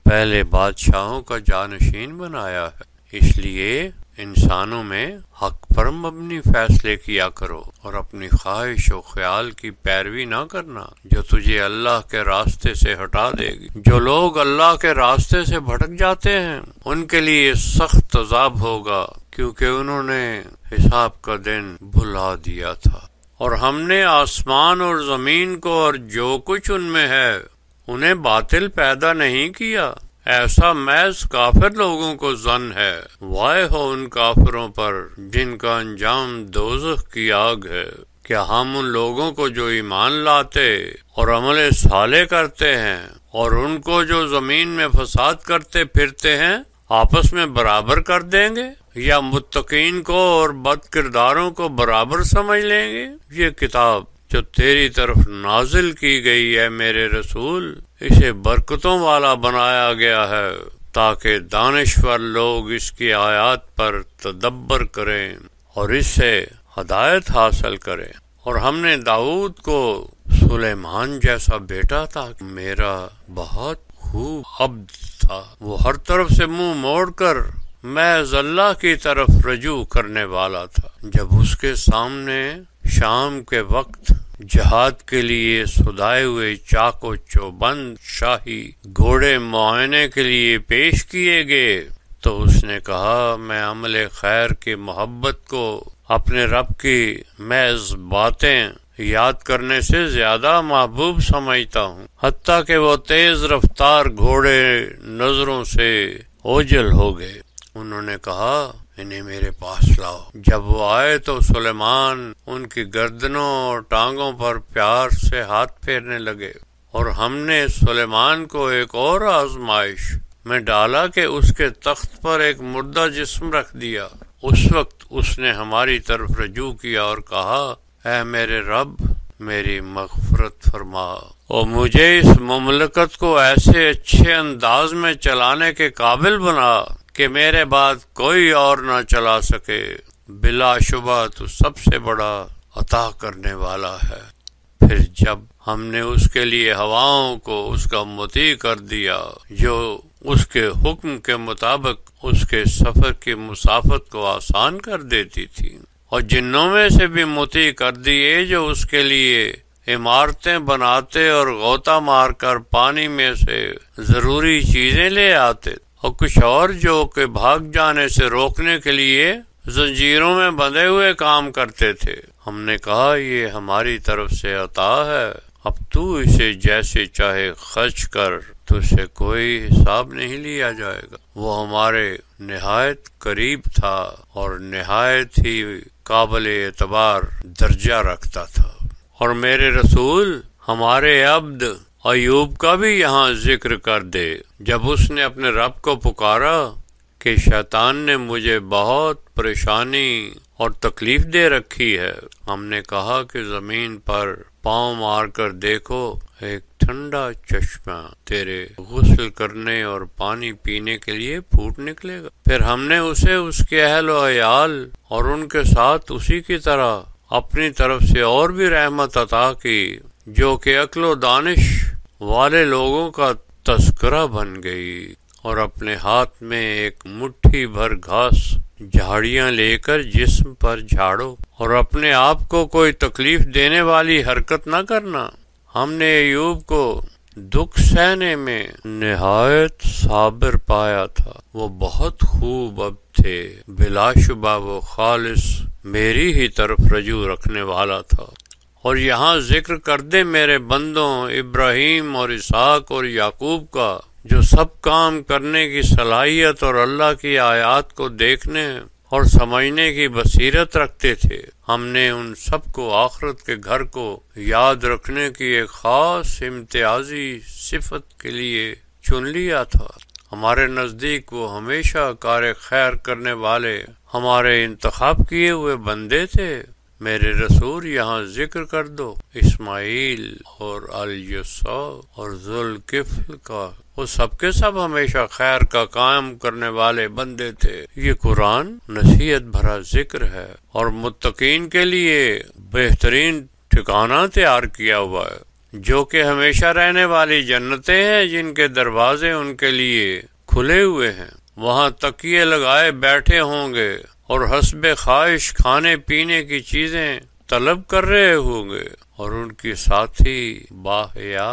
Speaker 1: پہلے بادشاہوں کا جانشین بنایا ہے، اس لیے انسانوں میں حق پر مبنی فیصلے کیا کرو اور اپنی خواہش و خیال کی پیروی نہ کرنا جو تجھے اللہ کے راستے سے ہٹا دے گی۔ جو لوگ اللہ کے راستے سے بھٹک جاتے ہیں ان کے لیے سخت عذاب ہوگا، کیونکہ انہوں نے حساب کا دن بھلا دیا تھا۔ اور ہم نے آسمان اور زمین کو اور جو کچھ ان میں ہے انہیں باطل پیدا نہیں کیا، ایسا محض کافر لوگوں کو ظن ہے۔ وائے ہو ان کافروں پر جن کا انجام دوزخ کی آگ ہے۔ کیا ہم ان لوگوں کو جو ایمان لاتے اور عمل صالح کرتے ہیں اور ان کو جو زمین میں فساد کرتے پھرتے ہیں آپس میں برابر کر دیں گے، یا متقین کو اور بد کرداروں کو برابر سمجھ لیں گے؟ یہ کتاب جو تیری طرف نازل کی گئی ہے میرے رسول، اسے برکتوں والا بنایا گیا ہے تاکہ دانشور لوگ اس کی آیات پر تدبر کریں اور اس سے ہدایت حاصل کریں۔ اور ہم نے داؤد کو سلیمان جیسا بیٹا تھا، میرا بہت خوب عبد تھا، وہ ہر طرف سے منہ موڑ کر محض اللہ کی طرف رجوع کرنے والا تھا۔ جب اس کے سامنے شام کے وقت جہاد کے لیے سدھائے ہوئے چاق و چوبند شاہی گھوڑے معائنے کے لیے پیش کیے گئے تو اس نے کہا، میں عمل خیر کی محبت کو اپنے رب کی محض باتیں یاد کرنے سے زیادہ محبوب سمجھتا ہوں، حتیٰ کہ وہ تیز رفتار گھوڑے نظروں سے اوجھل ہو گئے۔ انہوں نے کہا، انہیں میرے پاس لاؤ۔ جب وہ آئے تو سلیمان ان کی گردنوں اور ٹانگوں پر پیار سے ہاتھ پھیرنے لگے، اور ہم نے سلیمان کو ایک اور آزمائش میں ڈالا کہ اس کے تخت پر ایک مردہ جسم رکھ دیا۔ اس وقت اس نے ہماری طرف رجوع کیا اور کہا، اے میرے رب، میری مغفرت فرما اور مجھے اس مملکت کو ایسے اچھے انداز میں چلانے کے قابل بنا کہ میرے بعد کوئی اور نہ چلا سکے۔ بلا شبہ تو سب سے بڑا عطا کرنے والا ہے۔ پھر جب ہم نے اس کے لیے ہواؤں کو اس کا مطیع کر دیا جو اس کے حکم کے مطابق اس کے سفر کی مسافت کو آسان کر دیتی تھی، اور جنوں میں سے بھی مطیع کر دیے جو اس کے لیے عمارتیں بناتے اور غوطہ مار کر پانی میں سے ضروری چیزیں لے آتے، اور کچھ اور جو کہ بھاگ جانے سے روکنے کے لیے زنجیروں میں بندھے ہوئے کام کرتے تھے۔ ہم نے کہا، یہ ہماری طرف سے عطا ہے، اب تو اسے جیسے چاہے خرچ کر، تو سے کوئی حساب نہیں لیا جائے گا۔ وہ ہمارے نہایت قریب تھا اور نہایت ہی قابل اعتبار درجہ رکھتا تھا۔ اور میرے رسول، ہمارے عبد ایوب کا بھی یہاں ذکر کر دے۔ جب اس نے اپنے رب کو پکارا کہ شیطان نے مجھے بہت پریشانی اور تکلیف دے رکھی ہے، ہم نے کہا کہ زمین پر پاؤں مار کر دیکھو، ایک ٹھنڈا چشمہ تیرے غسل کرنے اور پانی پینے کے لیے پھوٹ نکلے گا۔ پھر ہم نے اسے اس کے اہل و عیال اور ان کے ساتھ اسی کی طرح اپنی طرف سے اور بھی رحمت عطا کی، جو کہ عقل و دانش والے لوگوں کا تذکرہ بن گئی۔ اور اپنے ہاتھ میں ایک مٹھی بھر گھاس جھاڑیاں لے کر جسم پر جھاڑو، اور اپنے آپ کو کوئی تکلیف دینے والی حرکت نہ کرنا۔ ہم نے ایوب کو دکھ سہنے میں نہایت صابر پایا تھا، وہ بہت خوب عبد تھے، بلا شبہ وہ خالص میری ہی طرف رجوع رکھنے والا تھا۔ اور یہاں ذکر کر دے میرے بندوں ابراہیم اور اسحاق اور یعقوب کا، جو سب کام کرنے کی صلاحیت اور اللہ کی آیات کو دیکھنے اور سمجھنے کی بصیرت رکھتے تھے۔ ہم نے ان سب کو آخرت کے گھر کو یاد رکھنے کی ایک خاص امتیازی صفت کے لیے چن لیا تھا۔ ہمارے نزدیک وہ ہمیشہ کار خیر کرنے والے ہمارے انتخاب کیے ہوئے بندے تھے، میرے رسول یہاں ذکر کر دو اسماعیل اور الیسع اور ذوالکفل کا، وہ سب کے سب ہمیشہ خیر کا قائم کرنے والے بندے تھے۔ یہ قرآن نصیحت بھرا ذکر ہے اور متقین کے لیے بہترین ٹھکانہ تیار کیا ہوا ہے، جو کہ ہمیشہ رہنے والی جنتیں ہیں جن کے دروازے ان کے لیے کھلے ہوئے ہیں۔ وہاں تکیے لگائے بیٹھے ہوں گے اور حسب خواہش کھانے پینے کی چیزیں طلب کر رہے ہوں گے، اور ان کے ساتھی باحیا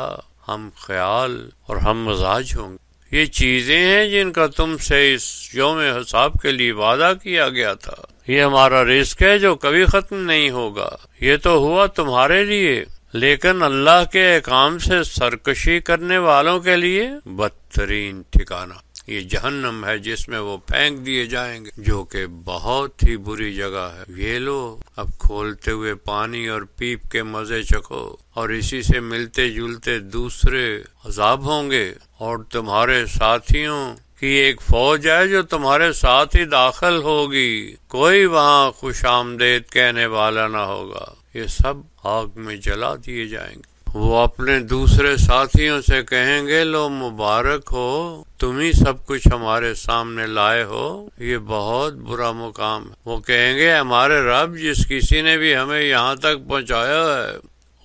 Speaker 1: ہم خیال اور ہم مزاج ہوں گے۔ یہ چیزیں ہیں جن کا تم سے اس یوم حساب کے لیے وعدہ کیا گیا تھا۔ یہ ہمارا رزق ہے جو کبھی ختم نہیں ہوگا۔ یہ تو ہوا تمہارے لیے، لیکن اللہ کے احکام سے سرکشی کرنے والوں کے لیے بدترین ٹھکانہ یہ جہنم ہے، جس میں وہ پھینک دیے جائیں گے، جو کہ بہت ہی بری جگہ ہے۔ یہ لو، اب کھولتے ہوئے پانی اور پیپ کے مزے چکھو، اور اسی سے ملتے جلتے دوسرے عذاب ہوں گے۔ اور تمہارے ساتھیوں کی ایک فوج ہے جو تمہارے ساتھ ہی داخل ہوگی، کوئی وہاں خوش آمدید کہنے والا نہ ہوگا، یہ سب آگ میں جلا دیے جائیں گے۔ وہ اپنے دوسرے ساتھیوں سے کہیں گے، لو مبارک ہو، تم ہی سب کچھ ہمارے سامنے لائے ہو، یہ بہت برا مقام ہے۔ وہ کہیں گے، ہمارے رب جس کسی نے بھی ہمیں یہاں تک پہنچایا ہے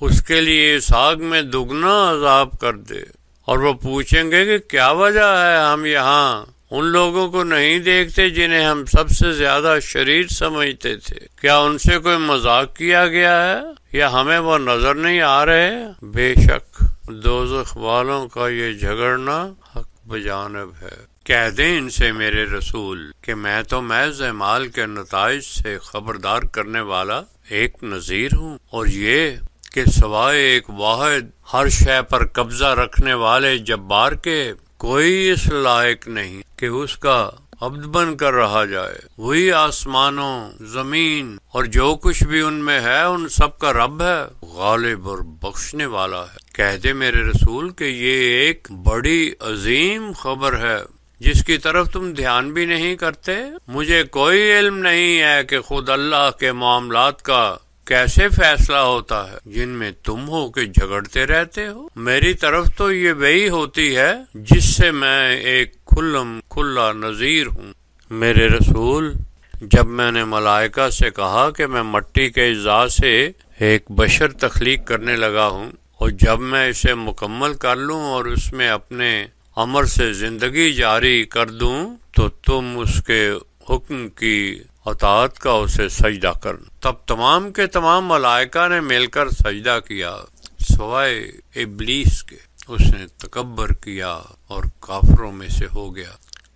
Speaker 1: اس کے لیے اس آگ میں دگنا عذاب کر دے۔ اور وہ پوچھیں گے کہ کیا وجہ ہے ہم یہاں ان لوگوں کو نہیں دیکھتے جنہیں ہم سب سے زیادہ شریر سمجھتے تھے؟ کیا ان سے کوئی مذاق کیا گیا ہے یا ہمیں وہ نظر نہیں آ رہے؟ بے شک دوزخ والوں کا یہ جھگڑنا حق بجانب ہے۔ کہہ دیں ان سے میرے رسول کہ میں تو محض اعمال کے نتائج سے خبردار کرنے والا ایک نذیر ہوں، اور یہ کہ سوائے ایک واحد ہر شے پر قبضہ رکھنے والے جبار کے کوئی اس لائق نہیں کہ اس کا عبد بن کر رہا جائے۔ وہی آسمانوں، زمین اور جو کچھ بھی ان میں ہے ان سب کا رب ہے، غالب اور بخشنے والا ہے۔ کہہ دے میرے رسول کہ یہ ایک بڑی عظیم خبر ہے جس کی طرف تم دھیان بھی نہیں کرتے۔ مجھے کوئی علم نہیں ہے کہ خود اللہ کے معاملات کا کیسے فیصلہ ہوتا ہے جن میں تم ہو کے جھگڑتے رہتے ہو۔ میری طرف تو یہ وہی ہوتی ہے جس سے میں ایک کھلا نذیر ہوں۔ میرے رسول، جب میں نے ملائکہ سے کہا کہ میں مٹی کے اجزاء سے ایک بشر تخلیق کرنے لگا ہوں، اور جب میں اسے مکمل کر لوں اور اس میں اپنے امر سے زندگی جاری کر دوں تو تم اس کے حکم کی اطاعت کا اسے سجدہ کرنا۔ تب تمام کے تمام ملائکہ نے مل کر سجدہ کیا سوائے ابلیس کے، اس نے تکبر کیا اور کافروں میں سے ہو گیا۔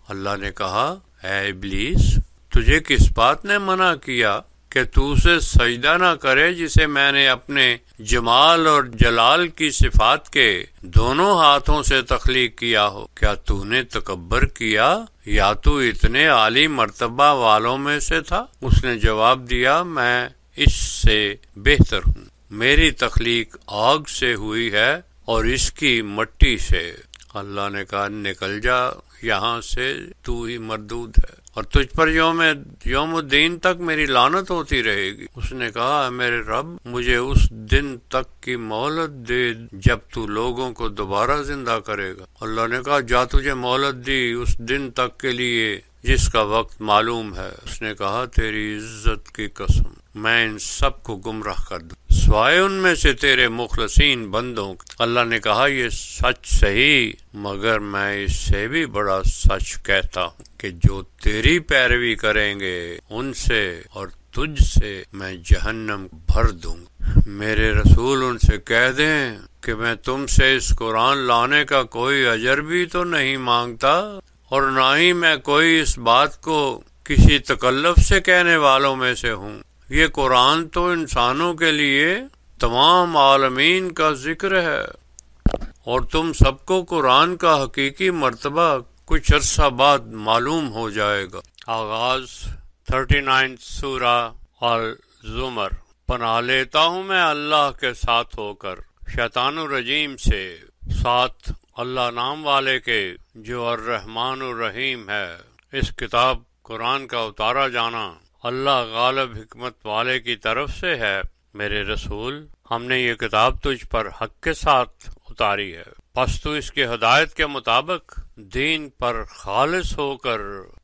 Speaker 1: اللہ نے کہا، اے ابلیس، تجھے کس بات نے منع کیا کہ تو اسے سجدہ نہ کرے جسے میں نے اپنے جمال اور جلال کی صفات کے دونوں ہاتھوں سے تخلیق کیا ہو؟ کیا تو نے تکبر کیا یا تو اتنے عالی مرتبہ والوں میں سے تھا؟ اس نے جواب دیا، میں اس سے بہتر ہوں، میری تخلیق آگ سے ہوئی ہے اور اس کی مٹی سے۔ اللہ نے کہا، نکل جا یہاں سے، تو ہی مردود ہے، اور تجھ پر یوم الدین تک میری لعنت ہوتی رہے گی۔ اس نے کہا، میرے رب، مجھے اس دن تک کی مہلت دے جب تو لوگوں کو دوبارہ زندہ کرے گا۔ اللہ نے کہا، جا، تجھے مہلت دی اس دن تک کے لیے جس کا وقت معلوم ہے۔ اس نے کہا، تیری عزت کی قسم، میں ان سب کو گمراہ کر دوں سوائے ان میں سے تیرے مخلصین بندوں۔ اللہ نے کہا، یہ سچ صحیح، مگر میں اس سے بھی بڑا سچ کہتا ہوں کہ جو تیری پیروی کریں گے ان سے اور تجھ سے میں جہنم بھر دوں گا۔ میرے رسول، ان سے کہہ دیں کہ میں تم سے اس قرآن لانے کا کوئی اجر بھی تو نہیں مانگتا، اور نہ ہی میں کوئی اس بات کو کسی تکلف سے کہنے والوں میں سے ہوں۔ یہ قرآن تو انسانوں کے لیے تمام عالمین کا ذکر ہے، اور تم سب کو قرآن کا حقیقی مرتبہ کچھ عرصہ بعد معلوم ہو جائے گا۔ آغاز 39 سورہ الزمر۔ پناہ لیتا ہوں میں اللہ کے ساتھ ہو کر شیطان الرجیم سے، ساتھ اللہ نام والے کے جو الرحمن الرحیم ہے۔ اس کتاب قرآن کا اتارا جانا اللہ غالب حکمت والے کی طرف سے ہے۔ میرے رسول، ہم نے یہ کتاب تجھ پر حق کے ساتھ اتاری ہے، پس تو اس کی ہدایت کے مطابق دین پر خالص ہو کر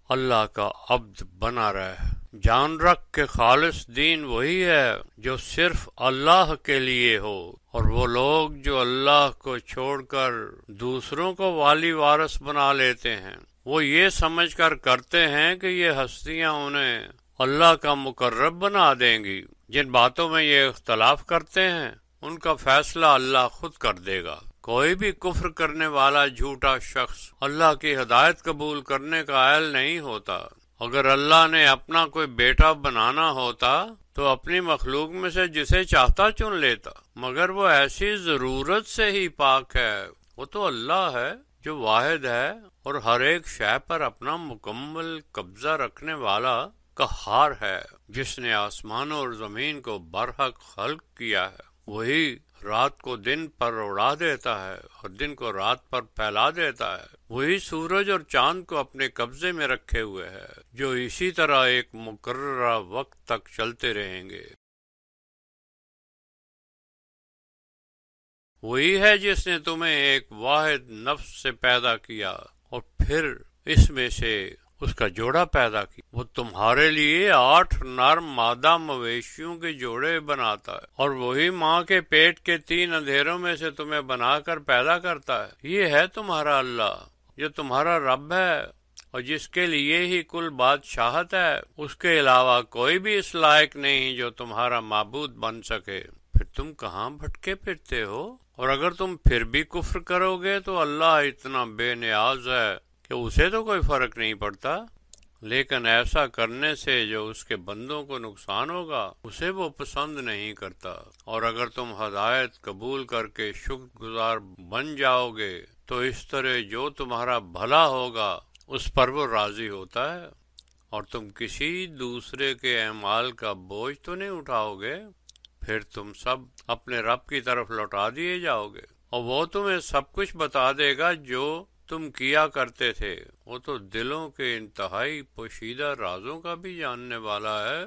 Speaker 1: اللہ کا عبد بنا رہے۔ جان رکھ کہ خالص دین وہی ہے جو صرف اللہ کے لیے ہو، اور وہ لوگ جو اللہ کو چھوڑ کر دوسروں کو والی وارث بنا لیتے ہیں، وہ یہ سمجھ کر کرتے ہیں کہ یہ ہستیاں انہیں اللہ کا مقرب بنا دیں گی۔ جن باتوں میں یہ اختلاف کرتے ہیں ان کا فیصلہ اللہ خود کر دے گا۔ کوئی بھی کفر کرنے والا جھوٹا شخص اللہ کی ہدایت قبول کرنے کا اہل نہیں ہوتا۔ اگر اللہ نے اپنا کوئی بیٹا بنانا ہوتا تو اپنی مخلوق میں سے جسے چاہتا چن لیتا، مگر وہ ایسی ضرورت سے ہی پاک ہے۔ وہ تو اللہ ہے جو واحد ہے اور ہر ایک شے پر اپنا مکمل قبضہ رکھنے والا قہار ہے، جس نے آسمانوں اور زمین کو برحق خلق کیا ہے۔ وہی رات کو دن پر اڑا دیتا ہے اور دن کو رات پر پھیلا دیتا ہے۔ وہی سورج اور چاند کو اپنے قبضے میں رکھے ہوئے ہے، جو اسی طرح ایک مقررہ وقت تک چلتے رہیں گے۔ وہی ہے جس نے تمہیں ایک واحد نفس سے پیدا کیا اور پھر اس میں سے اس کا جوڑا پیدا کیا۔ وہ تمہارے لیے 8 نر مادہ مویشیوں کے جوڑے بناتا ہے، اور وہی ماں کے پیٹ کے 3 اندھیروں میں سے تمہیں بنا کر پیدا کرتا ہے۔ یہ ہے تمہارا اللہ جو تمہارا رب ہے اور جس کے لیے ہی کل بادشاہت ہے۔ اس کے علاوہ کوئی بھی اس لائق نہیں جو تمہارا معبود بن سکے۔ پھر تم کہاں بھٹکے پھرتے ہو؟ اور اگر تم پھر بھی کفر کرو گے تو اللہ اتنا بے نیاز ہے کہ اسے تو کوئی فرق نہیں پڑتا، لیکن ایسا کرنے سے جو اس کے بندوں کو نقصان ہوگا اسے وہ پسند نہیں کرتا۔ اور اگر تم ہدایت قبول کر کے شکر گزار بن جاؤ گے تو اس طرح جو تمہارا بھلا ہوگا اس پر وہ راضی ہوتا ہے، اور تم کسی دوسرے کے اعمال کا بوجھ تو نہیں اٹھاؤ گے۔ پھر تم سب اپنے رب کی طرف لوٹا دیے جاؤ گے، اور وہ تمہیں سب کچھ بتا دے گا جو تم کیا کرتے تھے۔ وہ تو دلوں کے انتہائی پوشیدہ رازوں کا بھی جاننے والا ہے۔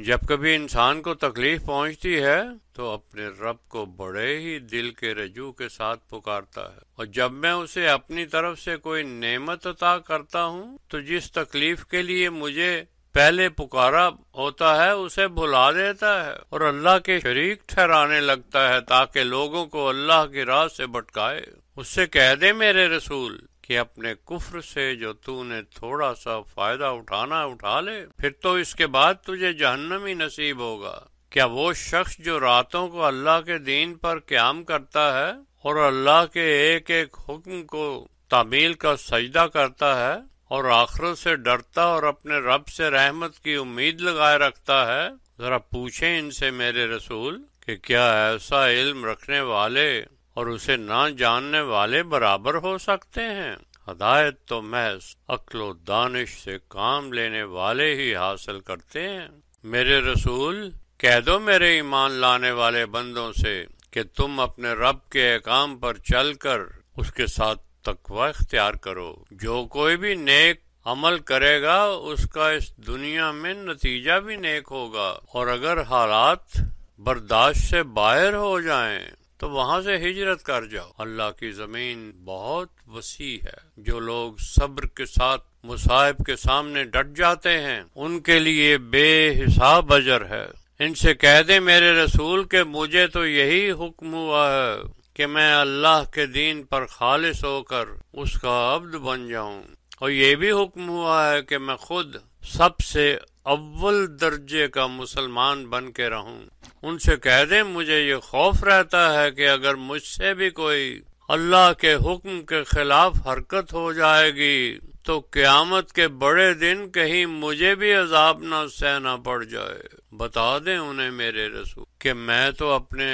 Speaker 1: جب کبھی انسان کو تکلیف پہنچتی ہے تو اپنے رب کو بڑے ہی دل کے رجوع کے ساتھ پکارتا ہے، اور جب میں اسے اپنی طرف سے کوئی نعمت عطا کرتا ہوں تو جس تکلیف کے لیے مجھے پہلے پکارا ہوتا ہے اسے بھلا دیتا ہے اور اللہ کے شریک ٹھہرانے لگتا ہے تاکہ لوگوں کو اللہ کی راہ سے بھٹکائے۔ اس سے کہہ دے میرے رسول کہ اپنے کفر سے جو تو نے تھوڑا سا فائدہ اٹھانا اٹھا لے، پھر تو اس کے بعد تجھے جہنم ہی نصیب ہوگا۔ کیا وہ شخص جو راتوں کو اللہ کے دین پر قیام کرتا ہے اور اللہ کے ایک ایک حکم کو تعمیل کا سجدہ کرتا ہے اور آخرت سے ڈرتا اور اپنے رب سے رحمت کی امید لگائے رکھتا ہے، ذرا پوچھیں ان سے میرے رسول کہ کیا ایسا علم رکھنے والے اور اسے نہ جاننے والے برابر ہو سکتے ہیں؟ ہدایت تو محض عقل و دانش سے کام لینے والے ہی حاصل کرتے ہیں۔ میرے رسول، کہہ دو میرے ایمان لانے والے بندوں سے کہ تم اپنے رب کے احکام پر چل کر اس کے ساتھ تقوی اختیار کرو۔ جو کوئی بھی نیک عمل کرے گا اس کا اس دنیا میں نتیجہ بھی نیک ہوگا، اور اگر حالات برداشت سے باہر ہو جائیں تو وہاں سے ہجرت کر جاؤ۔ اللہ کی زمین بہت وسیع ہے۔ جو لوگ صبر کے ساتھ مصائب کے سامنے ڈٹ جاتے ہیں ان کے لیے بے حساب اجر ہے۔ ان سے کہہ دے میرے رسول کہ مجھے تو یہی حکم ہوا ہے کہ میں اللہ کے دین پر خالص ہو کر اس کا عبد بن جاؤں، اور یہ بھی حکم ہوا ہے کہ میں خود سب سے اول درجے کا مسلمان بن کے رہوں۔ ان سے کہہ دیں مجھے یہ خوف رہتا ہے کہ اگر مجھ سے بھی کوئی اللہ کے حکم کے خلاف حرکت ہو جائے گی تو قیامت کے بڑے دن کہیں مجھے بھی عذاب نہ سہنا پڑ جائے۔ بتا دیں انہیں میرے رسول کہ میں تو اپنے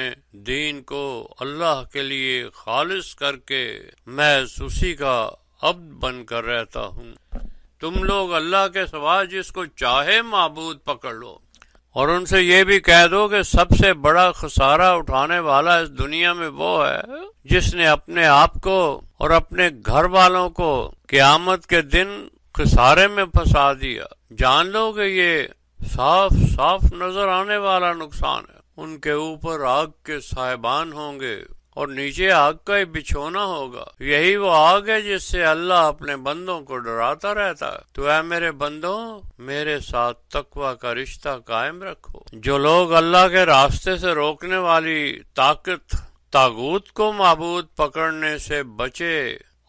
Speaker 1: دین کو اللہ کے لیے خالص کر کے محض اسی کا عبد بن کر رہتا ہوں۔ تم لوگ اللہ کے سوا جس کو چاہے معبود پکڑ لو، اور ان سے یہ بھی کہہ دو کہ سب سے بڑا خسارہ اٹھانے والا اس دنیا میں وہ ہے جس نے اپنے آپ کو اور اپنے گھر والوں کو قیامت کے دن خسارے میں پھنسا دیا۔ جان لو کہ یہ صاف صاف نظر آنے والا نقصان ہے۔ ان کے اوپر آگ کے سائبان ہوں گے اور نیچے آگ کا ہی بچھونا ہوگا۔ یہی وہ آگ ہے جس سے اللہ اپنے بندوں کو ڈراتا رہتا ہے۔ تو اے میرے بندوں، میرے ساتھ تقوی کا رشتہ قائم رکھو۔ جو لوگ اللہ کے راستے سے روکنے والی طاقت طاغوت کو معبود پکڑنے سے بچے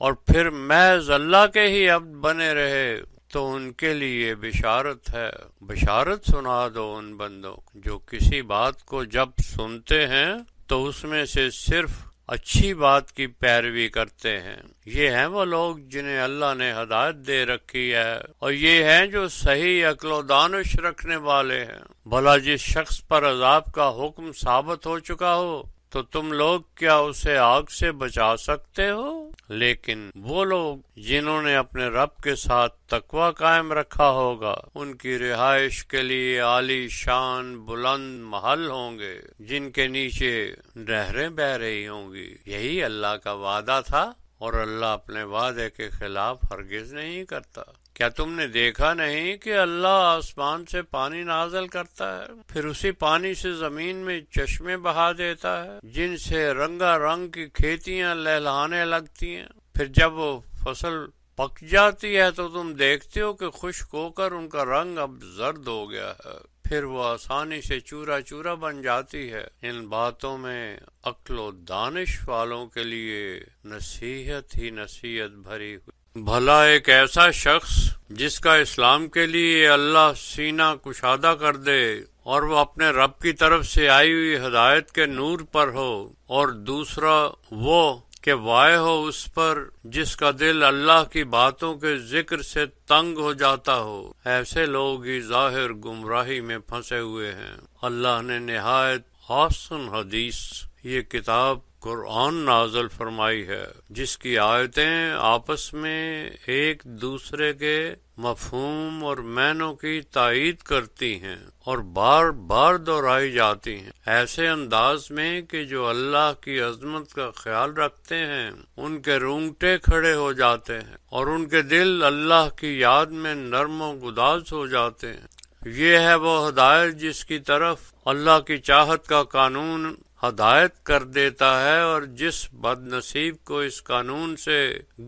Speaker 1: اور پھر محض اللہ کے ہی عبد بنے رہے، تو ان کے لیے بشارت ہے۔ بشارت سنا دو ان بندوں جو کسی بات کو جب سنتے ہیں تو اس میں سے صرف اچھی بات کی پیروی کرتے ہیں۔ یہ ہیں وہ لوگ جنہیں اللہ نے ہدایت دے رکھی ہے، اور یہ ہیں جو صحیح عقل و دانش رکھنے والے ہیں۔ بھلا جس شخص پر عذاب کا حکم ثابت ہو چکا ہو تو تم لوگ کیا اسے آگ سے بچا سکتے ہو؟ لیکن وہ لوگ جنہوں نے اپنے رب کے ساتھ تقوی قائم رکھا ہوگا، ان کی رہائش کے لیے عالی شان بلند محل ہوں گے جن کے نیچے نہریں بہہ رہی ہوں گی۔ یہی اللہ کا وعدہ تھا، اور اللہ اپنے وعدے کے خلاف ہرگز نہیں کرتا۔ کیا تم نے دیکھا نہیں کہ اللہ آسمان سے پانی نازل کرتا ہے، پھر اسی پانی سے زمین میں چشمے بہا دیتا ہے جن سے رنگا رنگ کی کھیتیاں لہلانے لگتی ہیں؟ پھر جب وہ فصل پک جاتی ہے تو تم دیکھتے ہو کہ خشک ہو کر ان کا رنگ اب زرد ہو گیا ہے، پھر وہ آسانی سے چورا چورا بن جاتی ہے۔ ان باتوں میں عقل و دانش والوں کے لیے نصیحت ہی نصیحت بھری ہوئی۔ بھلا ایک ایسا شخص جس کا اسلام کے لیے اللہ سینہ کشادہ کر دے اور وہ اپنے رب کی طرف سے آئی ہوئی ہدایت کے نور پر ہو، اور دوسرا وہ کہ وائے ہو اس پر جس کا دل اللہ کی باتوں کے ذکر سے تنگ ہو جاتا ہو، ایسے لوگ ہی ظاہر گمراہی میں پھنسے ہوئے ہیں۔ اللہ نے نہایت حسن حدیث، یہ کتاب قرآن نازل فرمائی ہے جس کی آیتیں آپس میں ایک دوسرے کے مفہوم اور معنوں کی تائید کرتی ہیں اور بار بار دہرائی جاتی ہیں، ایسے انداز میں کہ جو اللہ کی عظمت کا خیال رکھتے ہیں ان کے رونگٹے کھڑے ہو جاتے ہیں اور ان کے دل اللہ کی یاد میں نرم و گداز ہو جاتے ہیں۔ یہ ہے وہ ہدایت جس کی طرف اللہ کی چاہت کا قانون ہدایت کر دیتا ہے، اور جس بد نصیب کو اس قانون سے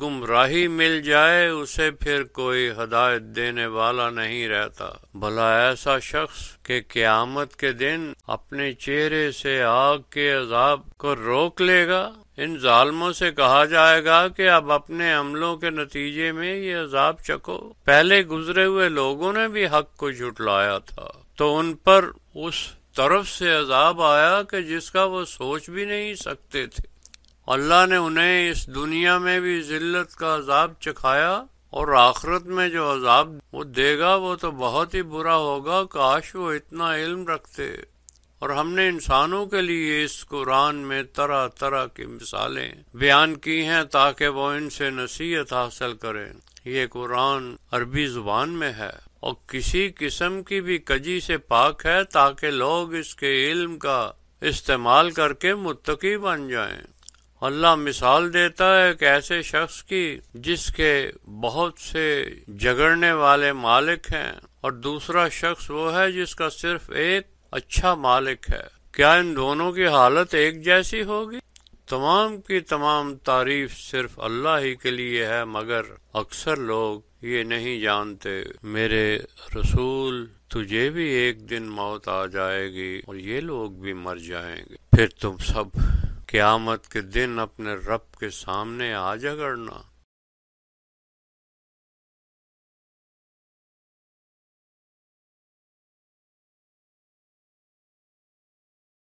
Speaker 1: گمراہی مل جائے اسے پھر کوئی ہدایت دینے والا نہیں رہتا۔ بھلا ایسا شخص کہ قیامت کے دن اپنے چہرے سے آگ کے عذاب کو روک لے گا؟ ان ظالموں سے کہا جائے گا کہ اب اپنے عملوں کے نتیجے میں یہ عذاب چکھو۔ پہلے گزرے ہوئے لوگوں نے بھی حق کو جھٹلایا تھا تو ان پر اس طرف سے عذاب آیا کہ جس کا وہ سوچ بھی نہیں سکتے تھے۔ اللہ نے انہیں اس دنیا میں بھی ذلت کا عذاب چکھایا، اور آخرت میں جو عذاب وہ دے گا وہ تو بہت ہی برا ہوگا۔ کاش وہ اتنا علم رکھتے۔ اور ہم نے انسانوں کے لیے اس قرآن میں طرح طرح کی مثالیں بیان کی ہیں تاکہ وہ ان سے نصیحت حاصل کریں۔ یہ قرآن عربی زبان میں ہے اور کسی قسم کی بھی کجی سے پاک ہے تاکہ لوگ اس کے علم کا استعمال کر کے متقی بن جائیں۔ اللہ مثال دیتا ہے ایک ایسے شخص کی جس کے بہت سے جگڑنے والے مالک ہیں، اور دوسرا شخص وہ ہے جس کا صرف ایک اچھا مالک ہے۔ کیا ان دونوں کی حالت ایک جیسی ہوگی؟ تمام کی تمام تعریف صرف اللہ ہی کے لیے ہے، مگر اکثر لوگ یہ نہیں جانتے۔ میرے رسول، تجھے بھی ایک دن موت آ جائے گی اور یہ لوگ بھی مر جائیں گے، پھر تم سب قیامت کے دن اپنے رب کے سامنے آ جگڑنا۔